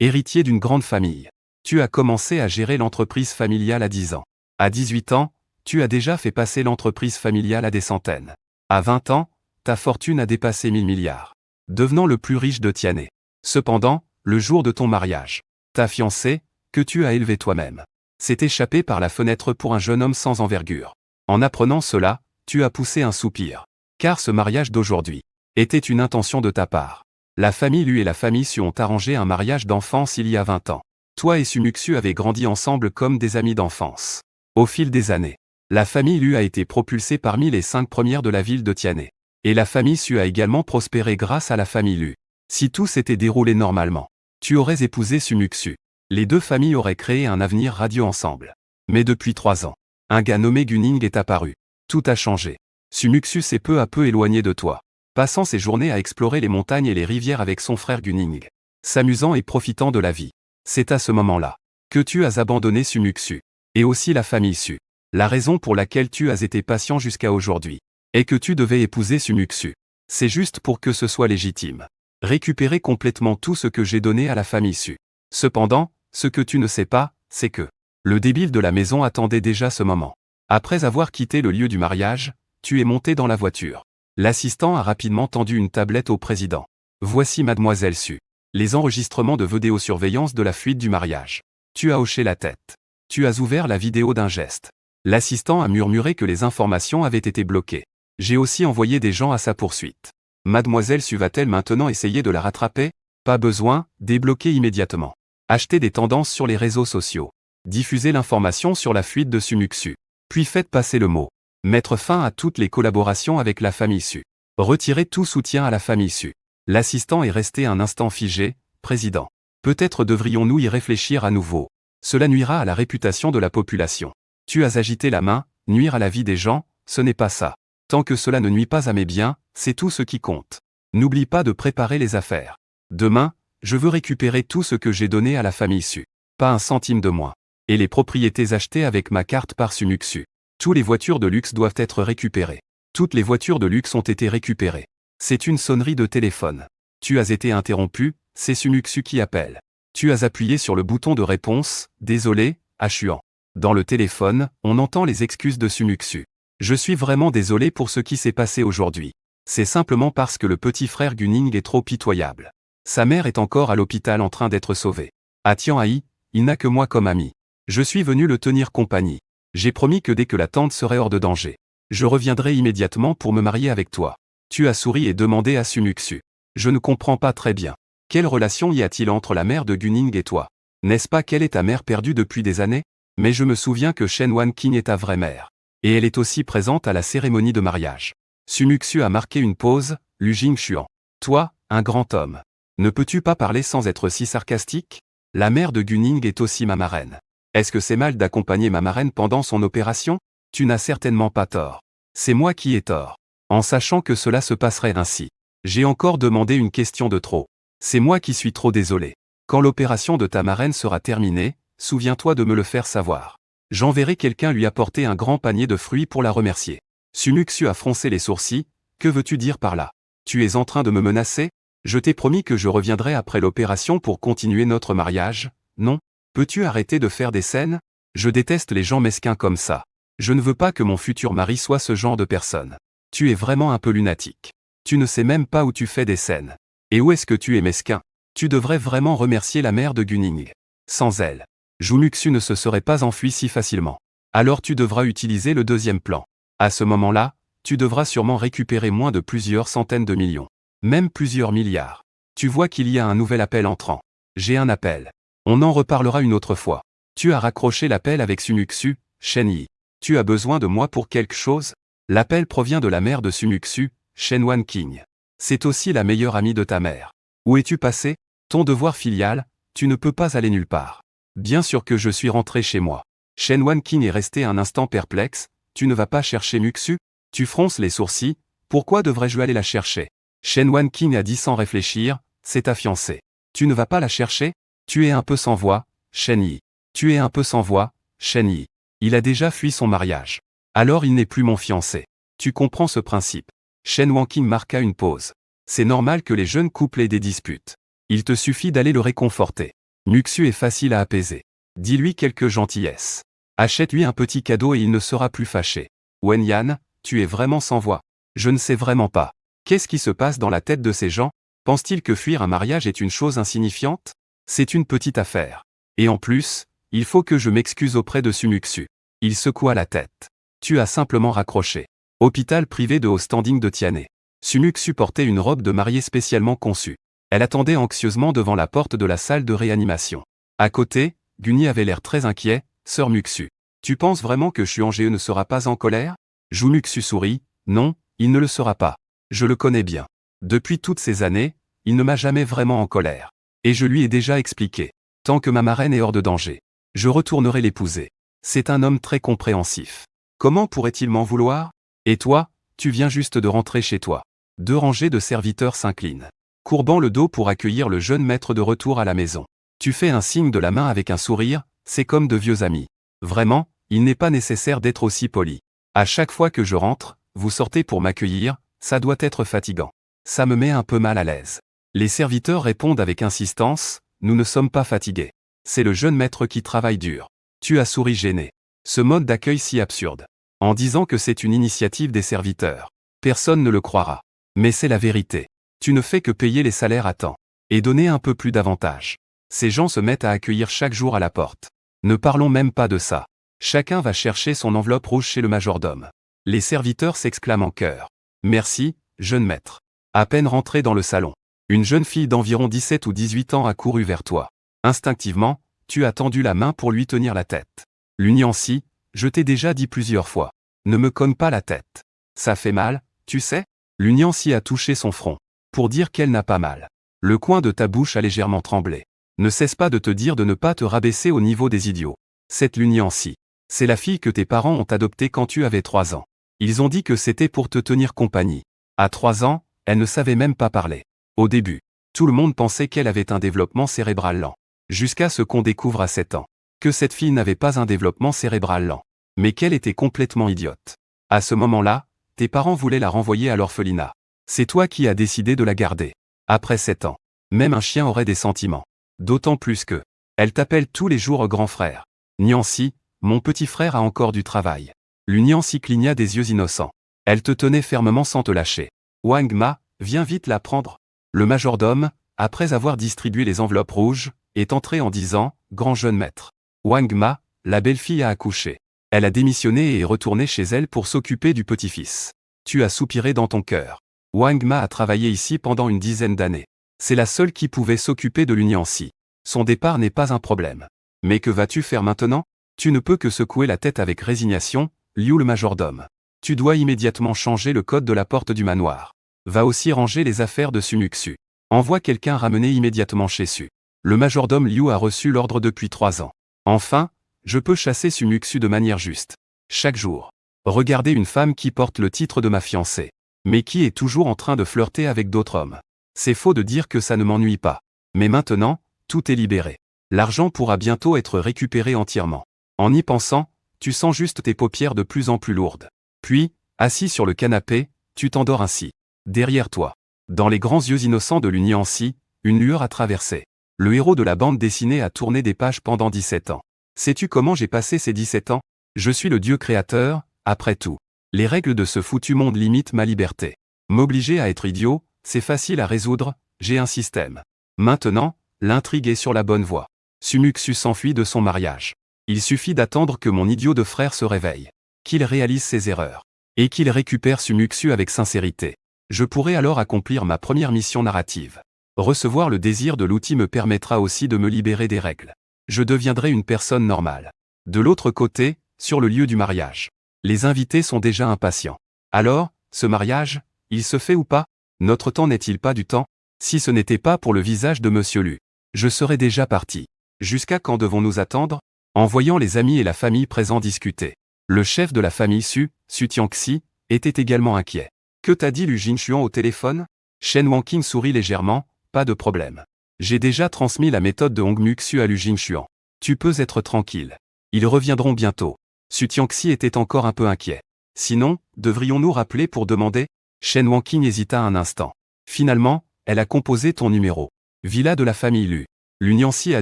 Héritier d'une grande famille. Tu as commencé à gérer l'entreprise familiale à 10 ans. À 18 ans, tu as déjà fait passer l'entreprise familiale à des centaines. À 20 ans, ta fortune a dépassé 1000 milliards. Devenant le plus riche de Tianhe. Cependant, le jour de ton mariage, ta fiancée, que tu as élevée toi-même, s'est échappée par la fenêtre pour un jeune homme sans envergure. En apprenant cela, tu as poussé un soupir. Car ce mariage d'aujourd'hui était une intention de ta part. La famille Lu et la famille Su ont arrangé un mariage d'enfance il y a 20 ans. Toi et Sumuksu avez grandi ensemble comme des amis d'enfance. Au fil des années, la famille Lu a été propulsée parmi les 5 premières de la ville de Tianhe. Et la famille Su a également prospéré grâce à la famille Lu. Si tout s'était déroulé normalement, tu aurais épousé Sumuksu. Les deux familles auraient créé un avenir radieux ensemble. Mais depuis 3 ans, un gars nommé Gunning est apparu. Tout a changé. Sumuksu s'est peu à peu éloigné de toi, passant ses journées à explorer les montagnes et les rivières avec son frère Gunning, s'amusant et profitant de la vie. C'est à ce moment-là que tu as abandonné Sumuksu, et aussi la famille Su. La raison pour laquelle tu as été patient jusqu'à aujourd'hui est que tu devais épouser Sumuksu. C'est juste pour que ce soit légitime. Récupérer complètement tout ce que j'ai donné à la famille Su. Cependant, ce que tu ne sais pas, c'est que le débile de la maison attendait déjà ce moment. Après avoir quitté le lieu du mariage, tu es monté dans la voiture. L'assistant a rapidement tendu une tablette au président. Voici Mademoiselle Su. Les enregistrements de vidéosurveillance de la fuite du mariage. Tu as hoché la tête. Tu as ouvert la vidéo d'un geste. L'assistant a murmuré que les informations avaient été bloquées. J'ai aussi envoyé des gens à sa poursuite. Mademoiselle Su va-t-elle maintenant essayer de la rattraper? Pas besoin, débloquer immédiatement. Achetez des tendances sur les réseaux sociaux. Diffusez l'information sur la fuite de Sumuksu. Puis faites passer le mot. Mettre fin à toutes les collaborations avec la famille Su. Retirez tout soutien à la famille Su. L'assistant est resté un instant figé. Président. Peut-être devrions-nous y réfléchir à nouveau. Cela nuira à la réputation de la population. Tu as agité la main, nuire à la vie des gens, ce n'est pas ça. Tant que cela ne nuit pas à mes biens, c'est tout ce qui compte. N'oublie pas de préparer les affaires. Demain, je veux récupérer tout ce que j'ai donné à la famille Su. Pas un centime de moins. Et les propriétés achetées avec ma carte par Sumuksu. Toutes les voitures de luxe doivent être récupérées. Toutes les voitures de luxe ont été récupérées. C'est une sonnerie de téléphone. Tu as été interrompu, c'est Sumuksu qui appelle. Tu as appuyé sur le bouton de réponse, désolé, Achuan. Dans le téléphone, on entend les excuses de Sumuksu. Je suis vraiment désolé pour ce qui s'est passé aujourd'hui. C'est simplement parce que le petit frère Gunning est trop pitoyable. Sa mère est encore à l'hôpital en train d'être sauvée. À Tianhe, il n'a que moi comme ami. Je suis venu le tenir compagnie. J'ai promis que dès que la tante serait hors de danger, je reviendrai immédiatement pour me marier avec toi. Tu as souri et demandé à Sumuksu. Je ne comprends pas très bien. Quelle relation y a-t-il entre la mère de Gunning et toi? N'est-ce pas qu'elle est ta mère perdue depuis des années? Mais je me souviens que Shen Wanqing est ta vraie mère. Et elle est aussi présente à la cérémonie de mariage. Sumuksu a marqué une pause, Lu Jingxuan. Toi, un grand homme. Ne peux-tu pas parler sans être si sarcastique? La mère de Gunning est aussi ma marraine. Est-ce que c'est mal d'accompagner ma marraine pendant son opération? Tu n'as certainement pas tort. C'est moi qui ai tort. En sachant que cela se passerait ainsi. J'ai encore demandé une question de trop. C'est moi qui suis trop désolé. Quand l'opération de ta marraine sera terminée, souviens-toi de me le faire savoir. J'enverrai quelqu'un lui apporter un grand panier de fruits pour la remercier. Sumuksu a froncé les sourcils. Que veux-tu dire par là? Tu es en train de me menacer? Je t'ai promis que je reviendrai après l'opération pour continuer notre mariage, non? Peux-tu arrêter de faire des scènes? Je déteste les gens mesquins comme ça. Je ne veux pas que mon futur mari soit ce genre de personne. Tu es vraiment un peu lunatique. Tu ne sais même pas où tu fais des scènes. Et où est-ce que tu es mesquin? Tu devrais vraiment remercier la mère de Gunning. Sans elle, Sumuksu ne se serait pas enfui si facilement. Alors tu devras utiliser le deuxième plan. À ce moment-là, tu devras sûrement récupérer moins de plusieurs centaines de millions. Même plusieurs milliards. Tu vois qu'il y a un nouvel appel entrant. J'ai un appel. On en reparlera une autre fois. Tu as raccroché l'appel avec Sumuksu, Shen Yi. Tu as besoin de moi pour quelque chose? L'appel provient de la mère de Sumuksu, Shen Wanqing. C'est aussi la meilleure amie de ta mère. Où es-tu passé? Ton devoir filial, tu ne peux pas aller nulle part. Bien sûr que je suis rentré chez moi. Shen Wanqing est resté un instant perplexe. Tu ne vas pas chercher Muksu? Tu fronces les sourcils. Pourquoi devrais-je aller la chercher? Shen Wanqing a dit sans réfléchir, c'est ta fiancée. Tu ne vas pas la chercher? Tu es un peu sans voix, Shen Yi. Tu es un peu sans voix, Shen Yi. Il a déjà fui son mariage. Alors il n'est plus mon fiancé. Tu comprends ce principe? Shen Wanqing marqua une pause. C'est normal que les jeunes couples aient des disputes. Il te suffit d'aller le réconforter. Muxu est facile à apaiser. Dis-lui quelques gentillesses. Achète-lui un petit cadeau et il ne sera plus fâché. Wenyan, tu es vraiment sans voix. Je ne sais vraiment pas. Qu'est-ce qui se passe dans la tête de ces gens? Pensent-ils que fuir un mariage est une chose insignifiante? C'est une petite affaire. Et en plus, il faut que je m'excuse auprès de Sumuxu. Il secoua la tête. Tu as simplement raccroché. Hôpital privé de haut standing de Tiané. Sumuxu portait une robe de mariée spécialement conçue. Elle attendait anxieusement devant la porte de la salle de réanimation. À côté, Guni avait l'air très inquiet. Sœur Muxu. Tu penses vraiment que Chuange ne sera pas en colère? Muxu sourit. Non, il ne le sera pas. Je le connais bien. Depuis toutes ces années, il ne m'a jamais vraiment en colère. Et je lui ai déjà expliqué. Tant que ma marraine est hors de danger, je retournerai l'épouser. C'est un homme très compréhensif. Comment pourrait-il m'en vouloir? Et toi, tu viens juste de rentrer chez toi. 2 rangées de serviteurs s'inclinent, courbant le dos pour accueillir le jeune maître de retour à la maison. Tu fais un signe de la main avec un sourire, c'est comme de vieux amis. Vraiment, il n'est pas nécessaire d'être aussi poli. À chaque fois que je rentre, vous sortez pour m'accueillir, ça doit être fatigant. Ça me met un peu mal à l'aise. Les serviteurs répondent avec insistance, nous ne sommes pas fatigués. C'est le jeune maître qui travaille dur. Tu as souri gêné. Ce mode d'accueil si absurde. En disant que c'est une initiative des serviteurs. Personne ne le croira. Mais c'est la vérité. Tu ne fais que payer les salaires à temps. Et donner un peu plus d'avantages. Ces gens se mettent à accueillir chaque jour à la porte. Ne parlons même pas de ça. Chacun va chercher son enveloppe rouge chez le majordome. Les serviteurs s'exclament en chœur. Merci, jeune maître. À peine rentré dans le salon, une jeune fille d'environ 17 ou 18 ans a couru vers toi. Instinctivement, tu as tendu la main pour lui tenir la tête. L'Uniancy, je t'ai déjà dit plusieurs fois. Ne me cogne pas la tête. Ça fait mal, tu sais? L'Uniancy a touché son front. Pour dire qu'elle n'a pas mal. Le coin de ta bouche a légèrement tremblé. Ne cesse pas de te dire de ne pas te rabaisser au niveau des idiots. Cette L'Uniancy. C'est la fille que tes parents ont adoptée quand tu avais 3 ans. Ils ont dit que c'était pour te tenir compagnie. À 3 ans, elle ne savait même pas parler. Au début, tout le monde pensait qu'elle avait un développement cérébral lent. Jusqu'à ce qu'on découvre à 7 ans que cette fille n'avait pas un développement cérébral lent, mais qu'elle était complètement idiote. À ce moment-là, tes parents voulaient la renvoyer à l'orphelinat. C'est toi qui as décidé de la garder. Après 7 ans, même un chien aurait des sentiments. D'autant plus que, elle t'appelle tous les jours grand frère. Niancy, mon petit frère a encore du travail. L'Uniancy cligna des yeux innocents. Elle te tenait fermement sans te lâcher. Wang Ma, viens vite la prendre. Le majordome, après avoir distribué les enveloppes rouges, est entré en disant, grand jeune maître. Wang Ma, la belle-fille a accouché. Elle a démissionné et est retournée chez elle pour s'occuper du petit-fils. Tu as soupiré dans ton cœur. Wang Ma a travaillé ici pendant une dizaine d'années. C'est la seule qui pouvait s'occuper de l'Uniancy. Son départ n'est pas un problème. Mais que vas-tu faire maintenant? Tu ne peux que secouer la tête avec résignation, Liu le majordome. Tu dois immédiatement changer le code de la porte du manoir. Va aussi ranger les affaires de Sumuxu. Envoie quelqu'un ramener immédiatement chez Su. Le majordome Liu a reçu l'ordre depuis 3 ans. Enfin, je peux chasser Sumuxu de manière juste. Chaque jour. Regardez une femme qui porte le titre de ma fiancée. Mais qui est toujours en train de flirter avec d'autres hommes. C'est faux de dire que ça ne m'ennuie pas. Mais maintenant, tout est libéré. L'argent pourra bientôt être récupéré entièrement. En y pensant, tu sens juste tes paupières de plus en plus lourdes. Puis, assis sur le canapé, tu t'endors ainsi. Derrière toi, dans les grands yeux innocents de l'Uniancy, une lueur a traversé. Le héros de la bande dessinée a tourné des pages pendant 17 ans. Sais-tu comment j'ai passé ces 17 ans? Je suis le Dieu créateur, après tout. Les règles de ce foutu monde limitent ma liberté. M'obliger à être idiot, c'est facile à résoudre, j'ai un système. Maintenant, l'intrigue est sur la bonne voie. Sumuxu s'enfuit de son mariage. Il suffit d'attendre que mon idiot de frère se réveille. Qu'il réalise ses erreurs. Et qu'il récupère Sumuxu avec sincérité. Je pourrai alors accomplir ma première mission narrative. Recevoir le désir de l'outil me permettra aussi de me libérer des règles. Je deviendrai une personne normale. De l'autre côté, sur le lieu du mariage. Les invités sont déjà impatients. Alors, ce mariage, il se fait ou pas? Notre temps n'est-il pas du temps? Si ce n'était pas pour le visage de Monsieur Lu, je serais déjà parti. Jusqu'à quand devons-nous attendre? En voyant les amis et la famille présents discuter. Le chef de la famille Su Tiangxi, était également inquiet. Que t'a dit Lu Jinchuan au téléphone? Shen Wanqing sourit légèrement, pas de problème. J'ai déjà transmis la méthode de Hong Muxu à Lu Jinchuan. Tu peux être tranquille. Ils reviendront bientôt. Su Tiangxi était encore un peu inquiet. Sinon, devrions-nous rappeler pour demander? Shen Wanqing hésita un instant. Finalement, elle a composé ton numéro. Villa de la famille Lu. L'Uniansi a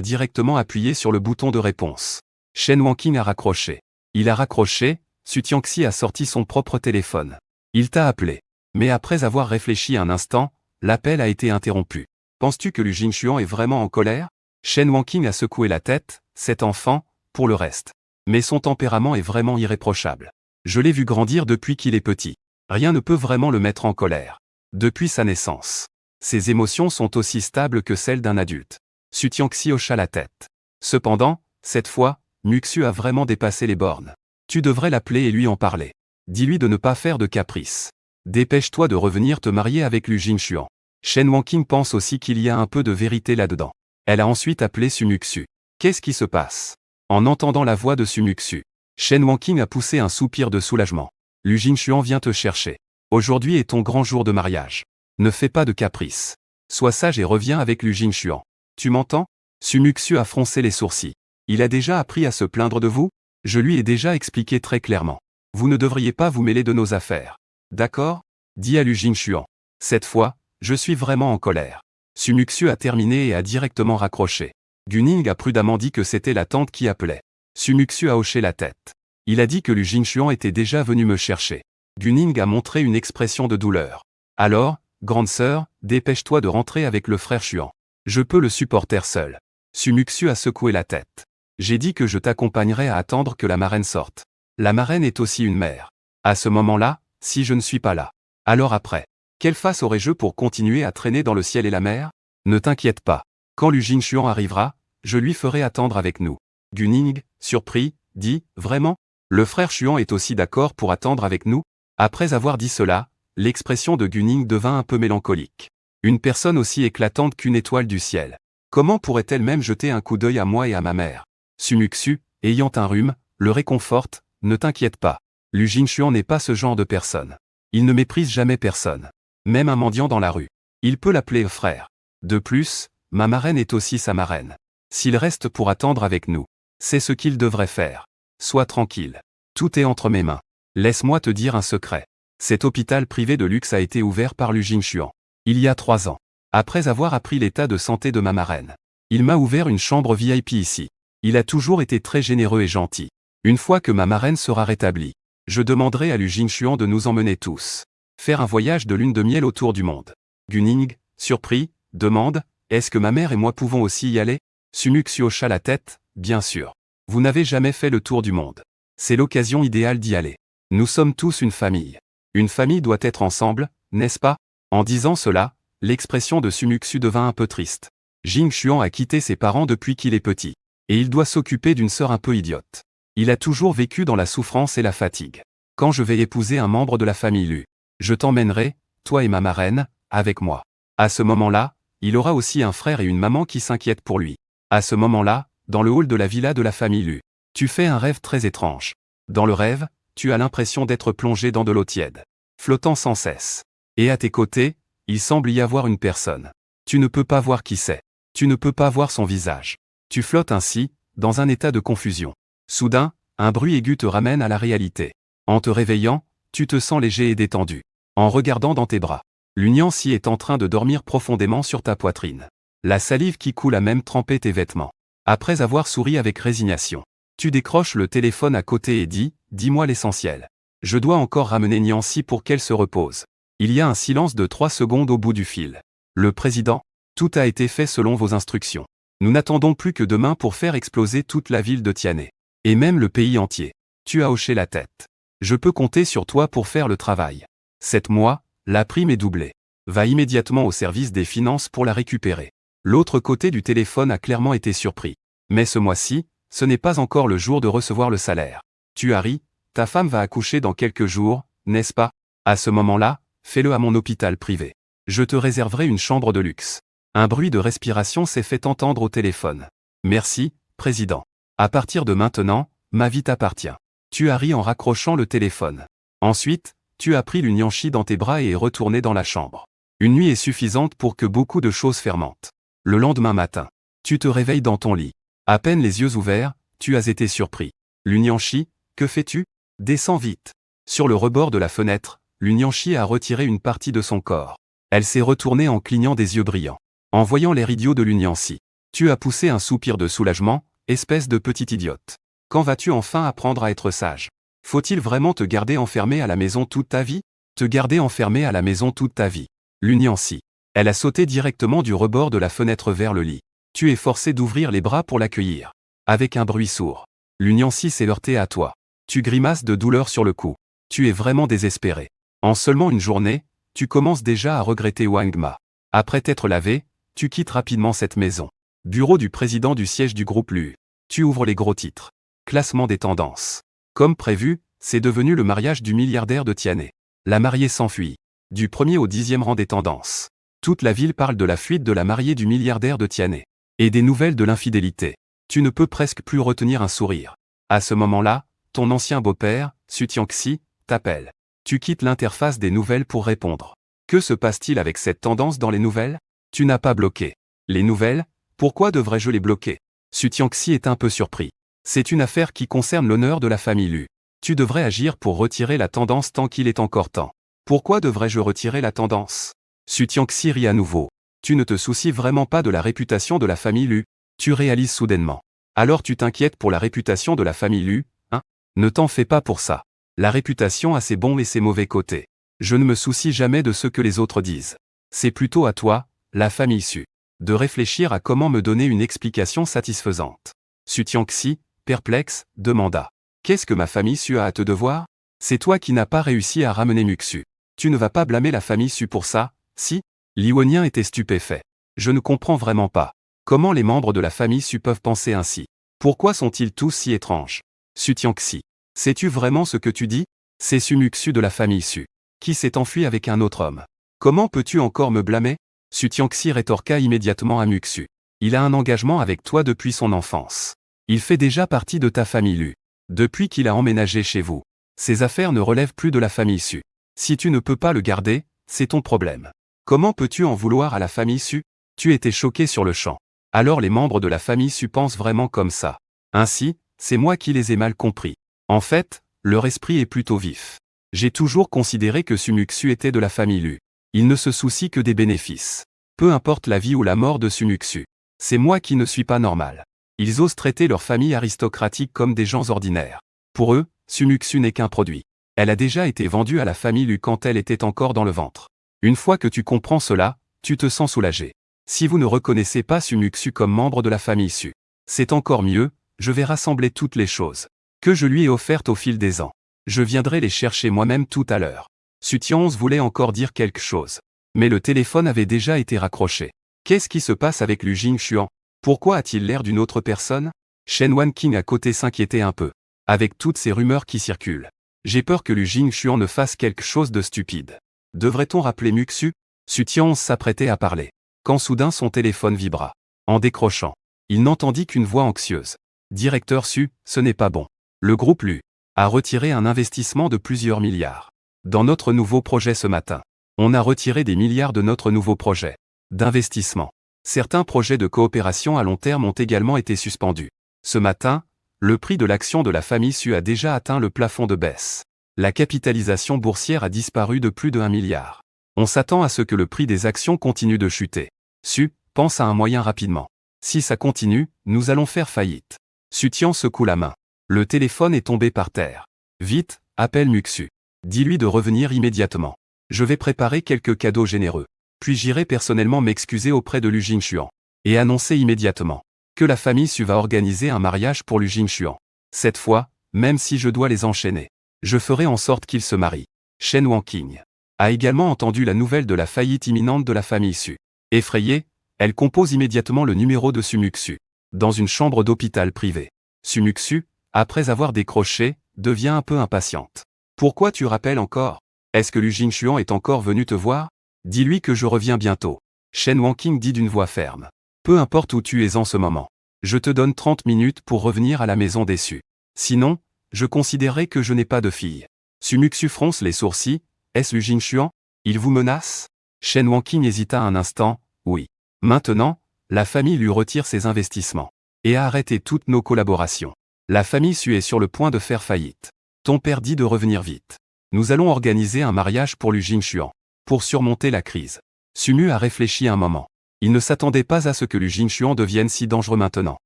directement appuyé sur le bouton de réponse. Shen Wanqing a raccroché. Il a raccroché, Su Tiangxi a sorti son propre téléphone. Il t'a appelé. Mais après avoir réfléchi un instant, l'appel a été interrompu. Penses-tu que Lu Jingxuan est vraiment en colère? Shen Wanqing a secoué la tête, cet enfant, pour le reste. Mais son tempérament est vraiment irréprochable. Je l'ai vu grandir depuis qu'il est petit. Rien ne peut vraiment le mettre en colère. Depuis sa naissance. Ses émotions sont aussi stables que celles d'un adulte. Su Tiangxi hocha la tête. Cependant, cette fois, Muxu a vraiment dépassé les bornes. Tu devrais l'appeler et lui en parler. Dis-lui de ne pas faire de caprices. Dépêche-toi de revenir te marier avec Lu Jingxuan. Shen Wanqing pense aussi qu'il y a un peu de vérité là-dedans. Elle a ensuite appelé Su Muxu. Qu'est-ce qui se passe? En entendant la voix de Su Muxu, Shen Wanqing a poussé un soupir de soulagement. Lu Jingxuan vient te chercher. Aujourd'hui est ton grand jour de mariage. Ne fais pas de caprices. Sois sage et reviens avec Lu Jingxuan. Tu m'entends? Su Muxu a froncé les sourcils. Il a déjà appris à se plaindre de vous? Je lui ai déjà expliqué très clairement. Vous ne devriez pas vous mêler de nos affaires. D'accord? Dit à Lu Jingxuan. Cette fois, je suis vraiment en colère. Su Muxu a terminé et a directement raccroché. Guning a prudemment dit que c'était la tante qui appelait. Su Muxu a hoché la tête. Il a dit que Lu Jingxuan était déjà venu me chercher. Guning a montré une expression de douleur. Alors, grande sœur, dépêche-toi de rentrer avec le frère Xuan. Je peux le supporter seul. Su Muxu a secoué la tête. J'ai dit que je t'accompagnerai à attendre que la marraine sorte. La marraine est aussi une mère. À ce moment-là, si je ne suis pas là. Alors après, quelle face aurais-je pour continuer à traîner dans le ciel et la mer? Ne t'inquiète pas. Quand Lu Jingxuan arrivera, je lui ferai attendre avec nous. Guning, surpris, dit, vraiment? Le frère Xuan est aussi d'accord pour attendre avec nous? Après avoir dit cela, l'expression de Guning devint un peu mélancolique. Une personne aussi éclatante qu'une étoile du ciel. Comment pourrait-elle même jeter un coup d'œil à moi et à ma mère? Su Muxu, ayant un rhume, le réconforte, ne t'inquiète pas. Lu Jingxuan n'est pas ce genre de personne. Il ne méprise jamais personne. Même un mendiant dans la rue. Il peut l'appeler frère. De plus, ma marraine est aussi sa marraine. S'il reste pour attendre avec nous, c'est ce qu'il devrait faire. Sois tranquille. Tout est entre mes mains. Laisse-moi te dire un secret. Cet hôpital privé de luxe a été ouvert par Lu Jingxuan. Il y a 3 ans. Après avoir appris l'état de santé de ma marraine. Il m'a ouvert une chambre VIP ici. Il a toujours été très généreux et gentil. Une fois que ma marraine sera rétablie, je demanderai à Lu Jingxuan de nous emmener tous. Faire un voyage de lune de miel autour du monde. Guning, surpris, demande, est-ce que ma mère et moi pouvons aussi y aller? Su Muxu hocha la tête, bien sûr. Vous n'avez jamais fait le tour du monde. C'est l'occasion idéale d'y aller. Nous sommes tous une famille. Une famille doit être ensemble, n'est-ce pas? En disant cela, l'expression de Su Muxu devint un peu triste. Jingxuan a quitté ses parents depuis qu'il est petit. Et il doit s'occuper d'une sœur un peu idiote. Il a toujours vécu dans la souffrance et la fatigue. Quand je vais épouser un membre de la famille Lu, je t'emmènerai, toi et ma marraine, avec moi. À ce moment-là, il aura aussi un frère et une maman qui s'inquiètent pour lui. À ce moment-là, dans le hall de la villa de la famille Lu, tu fais un rêve très étrange. Dans le rêve, tu as l'impression d'être plongé dans de l'eau tiède, flottant sans cesse. Et à tes côtés, il semble y avoir une personne. Tu ne peux pas voir qui c'est. Tu ne peux pas voir son visage. Tu flottes ainsi, dans un état de confusion. Soudain, un bruit aigu te ramène à la réalité. En te réveillant, tu te sens léger et détendu. En regardant dans tes bras, l'Uniansi est en train de dormir profondément sur ta poitrine. La salive qui coule a même trempé tes vêtements. Après avoir souri avec résignation, tu décroches le téléphone à côté et dis, dis-moi l'essentiel. Je dois encore ramener Niancy pour qu'elle se repose. Il y a un silence de 3 secondes au bout du fil. Le président, tout a été fait selon vos instructions. Nous n'attendons plus que demain pour faire exploser toute la ville de Tianhe. Et même le pays entier. Tu as hoché la tête. Je peux compter sur toi pour faire le travail. Cette mois, la prime est doublée. Va immédiatement au service des finances pour la récupérer. L'autre côté du téléphone a clairement été surpris. Mais ce mois-ci, ce n'est pas encore le jour de recevoir le salaire. Tu as ri, ta femme va accoucher dans quelques jours, n'est-ce pas? À ce moment-là, fais-le à mon hôpital privé. Je te réserverai une chambre de luxe. Un bruit de respiration s'est fait entendre au téléphone. Merci, président. À partir de maintenant, ma vie t'appartient. Tu as ri en raccrochant le téléphone. Ensuite, tu as pris l'Unianchi dans tes bras et es retourné dans la chambre. Une nuit est suffisante pour que beaucoup de choses fermentent. Le lendemain matin, tu te réveilles dans ton lit. À peine les yeux ouverts, tu as été surpris. L'Unianchi, que fais-tu? Descends vite. Sur le rebord de la fenêtre, l'Unianchi a retiré une partie de son corps. Elle s'est retournée en clignant des yeux brillants. En voyant l'air idiot de l'Unianchi, Tu as poussé un soupir de soulagement, espèce de petite idiote. Quand vas-tu enfin apprendre à être sage? Faut-il vraiment te garder enfermé à la maison toute ta vie? Te garder enfermé à la maison toute ta vie. L'Uniancy. Elle a sauté directement du rebord de la fenêtre vers le lit. Tu es forcé d'ouvrir les bras pour l'accueillir. Avec un bruit sourd. L'Uniancy s'est heurté à toi. Tu grimaces de douleur sur le cou. Tu es vraiment désespéré. En seulement une journée, tu commences déjà à regretter Wangma. Après t'être lavé, tu quittes rapidement cette maison. Bureau du président du siège du groupe LU. Tu ouvres les gros titres. Classement des tendances. Comme prévu, c'est devenu le mariage du milliardaire de Tianhe. La mariée s'enfuit. Du 1er au 10e rang des tendances. Toute la ville parle de la fuite de la mariée du milliardaire de Tianhe. Et des nouvelles de l'infidélité. Tu ne peux presque plus retenir un sourire. À ce moment-là, ton ancien beau-père, Su Tianxi, t'appelle. Tu quittes l'interface des nouvelles pour répondre. Que se passe-t-il avec cette tendance dans les nouvelles? Tu n'as pas bloqué. Les nouvelles? Pourquoi devrais-je les bloquer? Su Tianxi est un peu surpris. C'est une affaire qui concerne l'honneur de la famille Lu. Tu devrais agir pour retirer la tendance tant qu'il est encore temps. Pourquoi devrais-je retirer la tendance? Su Tianxi rit à nouveau. Tu ne te soucies vraiment pas de la réputation de la famille Lu. Tu réalises soudainement. Alors tu t'inquiètes pour la réputation de la famille Lu, hein? Ne t'en fais pas pour ça. La réputation a ses bons et ses mauvais côtés. Je ne me soucie jamais de ce que les autres disent. C'est plutôt à toi, la famille Su, de réfléchir à comment me donner une explication satisfaisante. Su Tianxi, perplexe, demanda. Qu'est-ce que ma famille Su a à te devoir? C'est toi qui n'as pas réussi à ramener Muxu. Tu ne vas pas blâmer la famille Su pour ça, si? Li Wenyan était stupéfait. Je ne comprends vraiment pas. Comment les membres de la famille Su peuvent penser ainsi? Pourquoi sont-ils tous si étranges? Su Tianxi. Sais-tu vraiment ce que tu dis? C'est Su Muxu de la famille Su, qui s'est enfui avec un autre homme. Comment peux-tu encore me blâmer? Su Tianxi rétorqua immédiatement à Muxu. Il a un engagement avec toi depuis son enfance. Il fait déjà partie de ta famille Lu. Depuis qu'il a emménagé chez vous. Ses affaires ne relèvent plus de la famille Su. Si tu ne peux pas le garder, c'est ton problème. Comment peux-tu en vouloir à la famille Su? Tu étais choqué sur le champ. Alors les membres de la famille Su pensent vraiment comme ça. Ainsi, c'est moi qui les ai mal compris. En fait, leur esprit est plutôt vif. J'ai toujours considéré que Su Muxu était de la famille Lu. Il ne se soucie que des bénéfices. Peu importe la vie ou la mort de Su Muxu. C'est moi qui ne suis pas normal. Ils osent traiter leur famille aristocratique comme des gens ordinaires. Pour eux, Su Muxu n'est qu'un produit. Elle a déjà été vendue à la famille Lu quand elle était encore dans le ventre. Une fois que tu comprends cela, tu te sens soulagé. Si vous ne reconnaissez pas Su Muxu comme membre de la famille Su, c'est encore mieux, je vais rassembler toutes les choses que je lui ai offertes au fil des ans. Je viendrai les chercher moi-même tout à l'heure. Su Tianxi voulait encore dire quelque chose. Mais le téléphone avait déjà été raccroché. Qu'est-ce qui se passe avec Lu Jingxuan? Pourquoi a-t-il l'air d'une autre personne? Shen Wanqing à côté s'inquiétait un peu. Avec toutes ces rumeurs qui circulent. J'ai peur que Lu Jingxuan ne fasse quelque chose de stupide. Devrait-on rappeler Muxu? Su Tianxi s'apprêtait à parler. Quand soudain son téléphone vibra. En décrochant, il n'entendit qu'une voix anxieuse. Directeur Su, ce n'est pas bon. Le groupe Lu a retiré un investissement de plusieurs milliards. Dans notre nouveau projet ce matin, on a retiré des milliards de notre nouveau projet d'investissement. Certains projets de coopération à long terme ont également été suspendus. Ce matin, le prix de l'action de la famille Su a déjà atteint le plafond de baisse. La capitalisation boursière a disparu de plus de 1 milliard. On s'attend à ce que le prix des actions continue de chuter. Su, pense à un moyen rapidement. Si ça continue, nous allons faire faillite. Su Tianxi secoue la main. Le téléphone est tombé par terre. Vite, appelle Muxu. Dis-lui de revenir immédiatement. Je vais préparer quelques cadeaux généreux. Puis j'irai personnellement m'excuser auprès de Lu Jingxuan. Et annoncer immédiatement que la famille Su va organiser un mariage pour Lu Jingxuan. Cette fois, même si je dois les enchaîner, je ferai en sorte qu'ils se marient. Shen Wanqing a également entendu la nouvelle de la faillite imminente de la famille Su. Effrayée, elle compose immédiatement le numéro de Su Muxu. Dans une chambre d'hôpital privé. Su Muxu, après avoir décroché, devient un peu impatiente. Pourquoi tu rappelles encore? Est-ce que Lu Jingxuan est encore venu te voir? Dis-lui que je reviens bientôt. Shen Wanqing dit d'une voix ferme. Peu importe où tu es en ce moment. Je te donne 30 minutes pour revenir à la maison des Su. Sinon, je considérerai que je n'ai pas de fille. Su Muxu fronce les sourcils. Est-ce Lu Jingxuan? Il vous menace? Shen Wanqing hésita un instant. Oui. Maintenant, la famille lui retire ses investissements. Et a arrêté toutes nos collaborations. La famille Su est sur le point de faire faillite. Ton père dit de revenir vite. Nous allons organiser un mariage pour Lu Jingxuan. Pour surmonter la crise. Su Mu a réfléchi un moment. Il ne s'attendait pas à ce que Lu Jingxuan devienne si dangereux maintenant.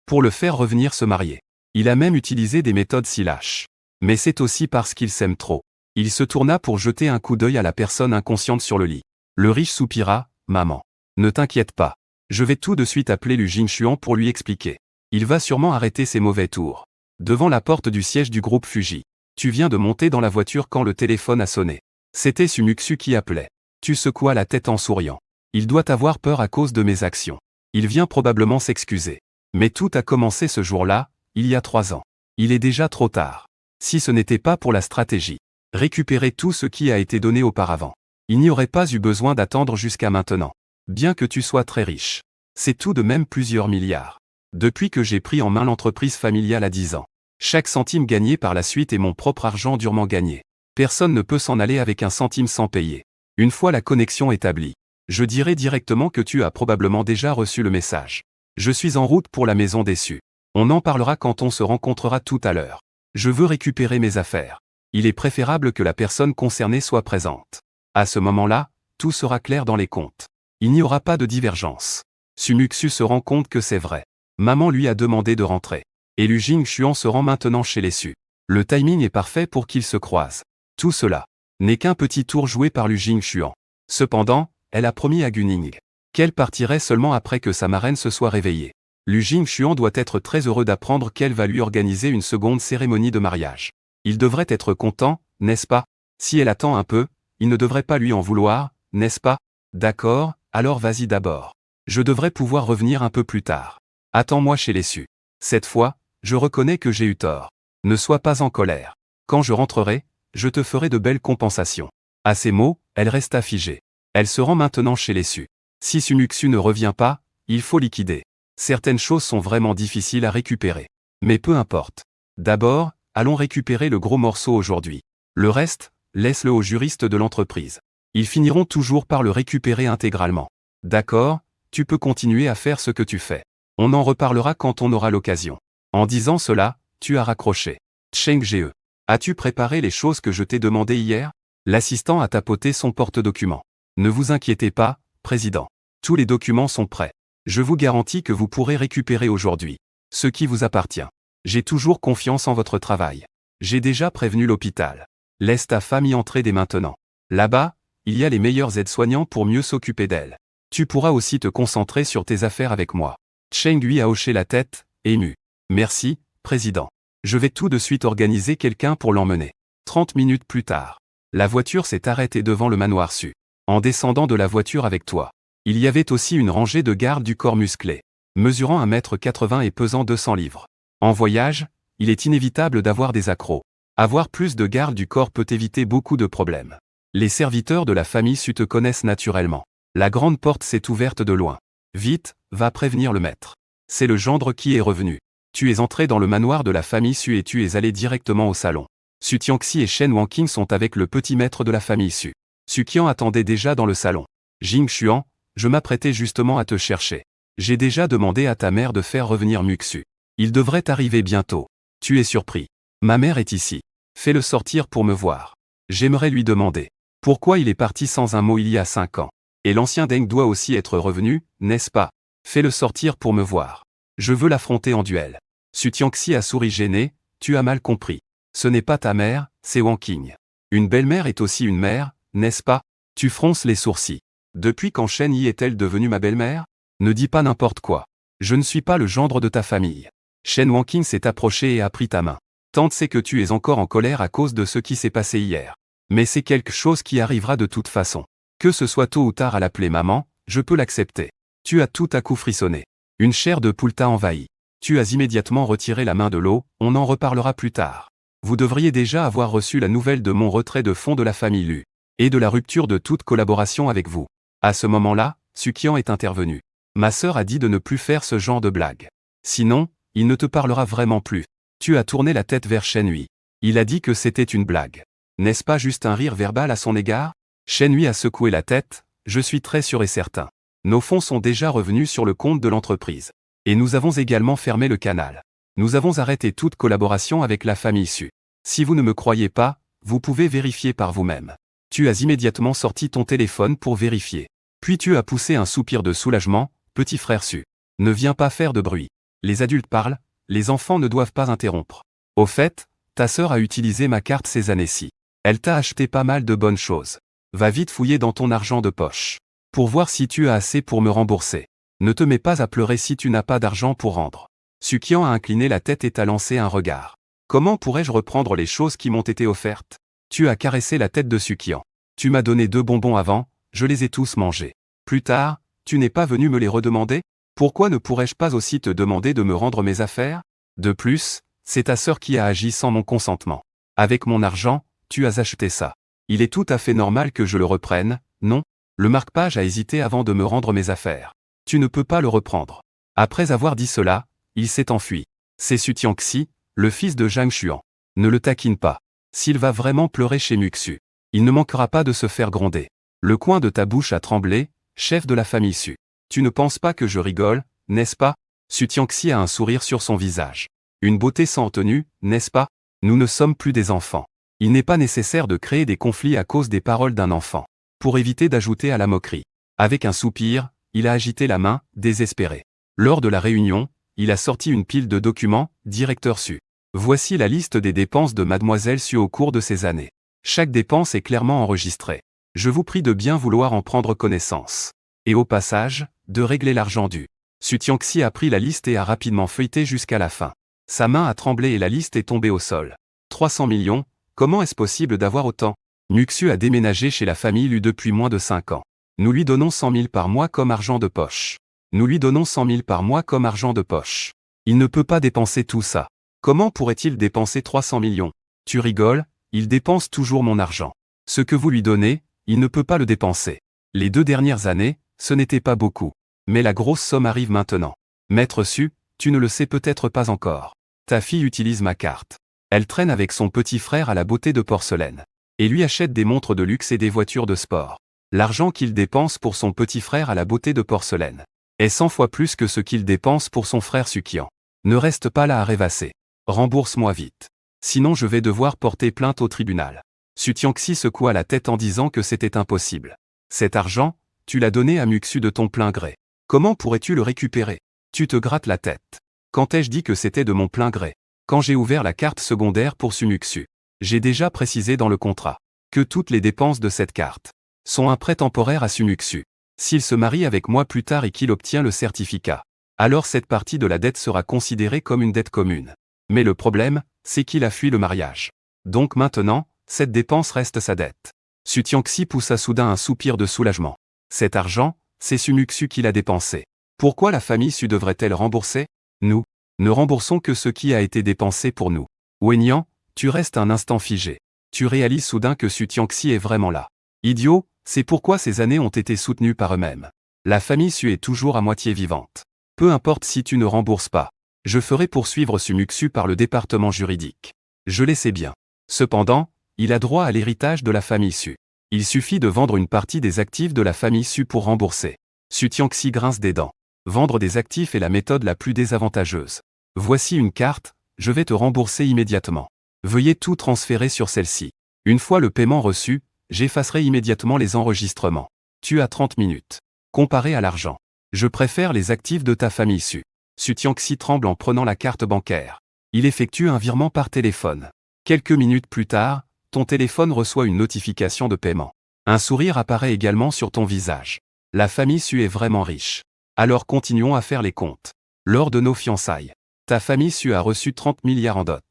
Pour le faire revenir se marier. Il a même utilisé des méthodes si lâches. Mais c'est aussi parce qu'il s'aime trop. Il se tourna pour jeter un coup d'œil à la personne inconsciente sur le lit. Le riche soupira, « Maman. Ne t'inquiète pas. Je vais tout de suite appeler Lu Jingxuan pour lui expliquer. Il va sûrement arrêter ses mauvais tours. » Devant la porte du siège du groupe Fuji. Tu viens de monter dans la voiture quand le téléphone a sonné. C'était Su Muxu qui appelait. Tu secouas la tête en souriant. Il doit avoir peur à cause de mes actions. Il vient probablement s'excuser. Mais tout a commencé ce jour-là, il y a 3 ans. Il est déjà trop tard. Si ce n'était pas pour la stratégie. Récupérer tout ce qui a été donné auparavant. Il n'y aurait pas eu besoin d'attendre jusqu'à maintenant. Bien que tu sois très riche. C'est tout de même plusieurs milliards. Depuis que j'ai pris en main l'entreprise familiale à 10 ans. Chaque centime gagné par la suite est mon propre argent durement gagné. Personne ne peut s'en aller avec un centime sans payer. Une fois la connexion établie, je dirai directement que tu as probablement déjà reçu le message. Je suis en route pour la maison déçue. On en parlera quand on se rencontrera tout à l'heure. Je veux récupérer mes affaires. Il est préférable que la personne concernée soit présente. À ce moment-là, tout sera clair dans les comptes. Il n'y aura pas de divergence. Su Muxu se rend compte que c'est vrai. Maman lui a demandé de rentrer. Et Lu Jingxuan se rend maintenant chez les Su. Le timing est parfait pour qu'ils se croisent. Tout cela n'est qu'un petit tour joué par Lu Jingxuan. Cependant, elle a promis à Gunning qu'elle partirait seulement après que sa marraine se soit réveillée. Lu Jingxuan doit être très heureux d'apprendre qu'elle va lui organiser une seconde cérémonie de mariage. Il devrait être content, n'est-ce pas? Si elle attend un peu, il ne devrait pas lui en vouloir, n'est-ce pas? D'accord, alors vas-y d'abord. Je devrais pouvoir revenir un peu plus tard. Attends-moi chez les Su. Cette fois, je reconnais que j'ai eu tort. Ne sois pas en colère. Quand je rentrerai, je te ferai de belles compensations. À ces mots, elle resta figée. Elle se rend maintenant chez les Su. Si Su Muxu ne revient pas, il faut liquider. Certaines choses sont vraiment difficiles à récupérer. Mais peu importe. D'abord, allons récupérer le gros morceau aujourd'hui. Le reste, laisse-le aux juristes de l'entreprise. Ils finiront toujours par le récupérer intégralement. D'accord, tu peux continuer à faire ce que tu fais. On en reparlera quand on aura l'occasion. En disant cela, tu as raccroché. Cheng Ge. As-tu préparé les choses que je t'ai demandées hier? L'assistant a tapoté son porte-document. Ne vous inquiétez pas, président. Tous les documents sont prêts. Je vous garantis que vous pourrez récupérer aujourd'hui ce qui vous appartient. J'ai toujours confiance en votre travail. J'ai déjà prévenu l'hôpital. Laisse ta femme y entrer dès maintenant. Là-bas, il y a les meilleurs aides-soignants pour mieux s'occuper d'elle. Tu pourras aussi te concentrer sur tes affaires avec moi. Cheng lui a hoché la tête, ému. Merci, président. Je vais tout de suite organiser quelqu'un pour l'emmener. 30 minutes plus tard. La voiture s'est arrêtée devant le manoir Su. En descendant de la voiture avec toi, il y avait aussi une rangée de gardes du corps musclé, mesurant 1,80 m et pesant 200 livres. En voyage, il est inévitable d'avoir des accros. Avoir plus de gardes du corps peut éviter beaucoup de problèmes. Les serviteurs de la famille Su te connaissent naturellement. La grande porte s'est ouverte de loin. Vite, va prévenir le maître. C'est le gendre qui est revenu. Tu es entré dans le manoir de la famille Su et tu es allé directement au salon. Su Tianxi et Shen Wanqing sont avec le petit maître de la famille Su. Su Qian attendait déjà dans le salon. Jingxuan, je m'apprêtais justement à te chercher. J'ai déjà demandé à ta mère de faire revenir Muxu. Il devrait arriver bientôt. Tu es surpris. Ma mère est ici. Fais-le sortir pour me voir. J'aimerais lui demander pourquoi il est parti sans un mot il y a 5 ans. Et l'ancien Deng doit aussi être revenu, n'est-ce pas? Fais-le sortir pour me voir. Je veux l'affronter en duel. Su Tianxi a souri gêné, tu as mal compris. Ce n'est pas ta mère, c'est Wanqing. Une belle-mère est aussi une mère, n'est-ce pas? Tu fronces les sourcils. Depuis quand Shen Yi est-elle devenue ma belle-mère? Ne dis pas n'importe quoi. Je ne suis pas le gendre de ta famille. Shen Wanqing s'est approché et a pris ta main. Tante sait que tu es encore en colère à cause de ce qui s'est passé hier. Mais c'est quelque chose qui arrivera de toute façon. Que ce soit tôt ou tard à l'appeler maman, je peux l'accepter. Tu as tout à coup frissonné. Une chair de poule t'a envahi. Tu as immédiatement retiré la main de l'eau, on en reparlera plus tard. Vous devriez déjà avoir reçu la nouvelle de mon retrait de fonds de la famille Lu. Et de la rupture de toute collaboration avec vous. À ce moment-là, Su Qian est intervenu. Ma sœur a dit de ne plus faire ce genre de blague. Sinon, il ne te parlera vraiment plus. Tu as tourné la tête vers Shen Hui. Il a dit que c'était une blague. N'est-ce pas juste un rire verbal à son égard? Shen Hui a secoué la tête, je suis très sûr et certain. Nos fonds sont déjà revenus sur le compte de l'entreprise. Et nous avons également fermé le canal. Nous avons arrêté toute collaboration avec la famille Su. Si vous ne me croyez pas, vous pouvez vérifier par vous-même. Tu as immédiatement sorti ton téléphone pour vérifier. Puis tu as poussé un soupir de soulagement, petit frère Su. Ne viens pas faire de bruit. Les adultes parlent, les enfants ne doivent pas interrompre. Au fait, ta sœur a utilisé ma carte ces années-ci. Elle t'a acheté pas mal de bonnes choses. Va vite fouiller dans ton argent de poche. Pour voir si tu as assez pour me rembourser. Ne te mets pas à pleurer si tu n'as pas d'argent pour rendre. Sukian a incliné la tête et t'a lancé un regard. Comment pourrais-je reprendre les choses qui m'ont été offertes? Tu as caressé la tête de Sukian. Tu m'as donné 2 bonbons avant, je les ai tous mangés. Plus tard, tu n'es pas venu me les redemander? Pourquoi ne pourrais-je pas aussi te demander de me rendre mes affaires? De plus, c'est ta sœur qui a agi sans mon consentement. Avec mon argent, tu as acheté ça. Il est tout à fait normal que je le reprenne, non? Le marque-page a hésité avant de me rendre mes affaires. Tu ne peux pas le reprendre. Après avoir dit cela, il s'est enfui. C'est Su Tianxi, le fils de Zhang Xuan. Ne le taquine pas. S'il va vraiment pleurer chez Muxu, il ne manquera pas de se faire gronder. Le coin de ta bouche a tremblé, chef de la famille Su. Tu ne penses pas que je rigole, n'est-ce pas? Su Tianxi a un sourire sur son visage. Une beauté sans tenue, n'est-ce pas? Nous ne sommes plus des enfants. Il n'est pas nécessaire de créer des conflits à cause des paroles d'un enfant. Pour éviter d'ajouter à la moquerie. Avec un soupir, il a agité la main, désespéré. Lors de la réunion, il a sorti une pile de documents, directeur Su. Voici la liste des dépenses de Mademoiselle Su au cours de ces années. Chaque dépense est clairement enregistrée. Je vous prie de bien vouloir en prendre connaissance. Et au passage, de régler l'argent dû. Su Tianxi a pris la liste et a rapidement feuilleté jusqu'à la fin. Sa main a tremblé et la liste est tombée au sol. 300 millions, comment est-ce possible d'avoir autant? Muxu a déménagé chez la famille Lu depuis moins de 5 ans. Nous lui donnons 100 000 par mois comme argent de poche. Nous lui donnons 100 000 par mois comme argent de poche. Il ne peut pas dépenser tout ça. Comment pourrait-il dépenser 300 millions? Tu rigoles, il dépense toujours mon argent. Ce que vous lui donnez, il ne peut pas le dépenser. Les 2 dernières années, ce n'était pas beaucoup. Mais la grosse somme arrive maintenant. Maître Su, tu ne le sais peut-être pas encore. Ta fille utilise ma carte. Elle traîne avec son petit frère à la beauté de porcelaine. Et lui achète des montres de luxe et des voitures de sport. L'argent qu'il dépense pour son petit frère à la beauté de porcelaine est 100 fois plus que ce qu'il dépense pour son frère Sukian. Ne reste pas là à rêvasser. Rembourse-moi vite. Sinon je vais devoir porter plainte au tribunal. Su Tianxi secoua la tête en disant que c'était impossible. Cet argent, tu l'as donné à Muxu de ton plein gré. Comment pourrais-tu le récupérer? Tu te grattes la tête. Quand ai-je dit que c'était de mon plein gré? Quand j'ai ouvert la carte secondaire pour Su Muxu. J'ai déjà précisé dans le contrat que toutes les dépenses de cette carte sont un prêt temporaire à Su Muxu. S'il se marie avec moi plus tard et qu'il obtient le certificat, alors cette partie de la dette sera considérée comme une dette commune. Mais le problème, c'est qu'il a fui le mariage. Donc maintenant, cette dépense reste sa dette. Su Tianxi poussa soudain un soupir de soulagement. Cet argent, c'est Su Muxu qui l'a dépensé. Pourquoi la famille Su devrait-elle rembourser? Nous ne remboursons que ce qui a été dépensé pour nous. Wenyan, tu restes un instant figé. Tu réalises soudain que Su Tianxi est vraiment là. Idiot, c'est pourquoi ces années ont été soutenues par eux-mêmes. La famille Su est toujours à moitié vivante. Peu importe si tu ne rembourses pas. Je ferai poursuivre Su Muxu par le département juridique. Je le sais bien. Cependant, il a droit à l'héritage de la famille Su. Il suffit de vendre une partie des actifs de la famille Su pour rembourser. Su Tianxi grince des dents. Vendre des actifs est la méthode la plus désavantageuse. Voici une carte, je vais te rembourser immédiatement. Veuillez tout transférer sur celle-ci. Une fois le paiement reçu, j'effacerai immédiatement les enregistrements. Tu as 30 minutes. Comparé à l'argent. Je préfère les actifs de ta famille Su. Su Tianxi tremble en prenant la carte bancaire. Il effectue un virement par téléphone. Quelques minutes plus tard, ton téléphone reçoit une notification de paiement. Un sourire apparaît également sur ton visage. La famille Su est vraiment riche. Alors continuons à faire les comptes. Lors de nos fiançailles, ta famille Su a reçu 30 milliards en dot.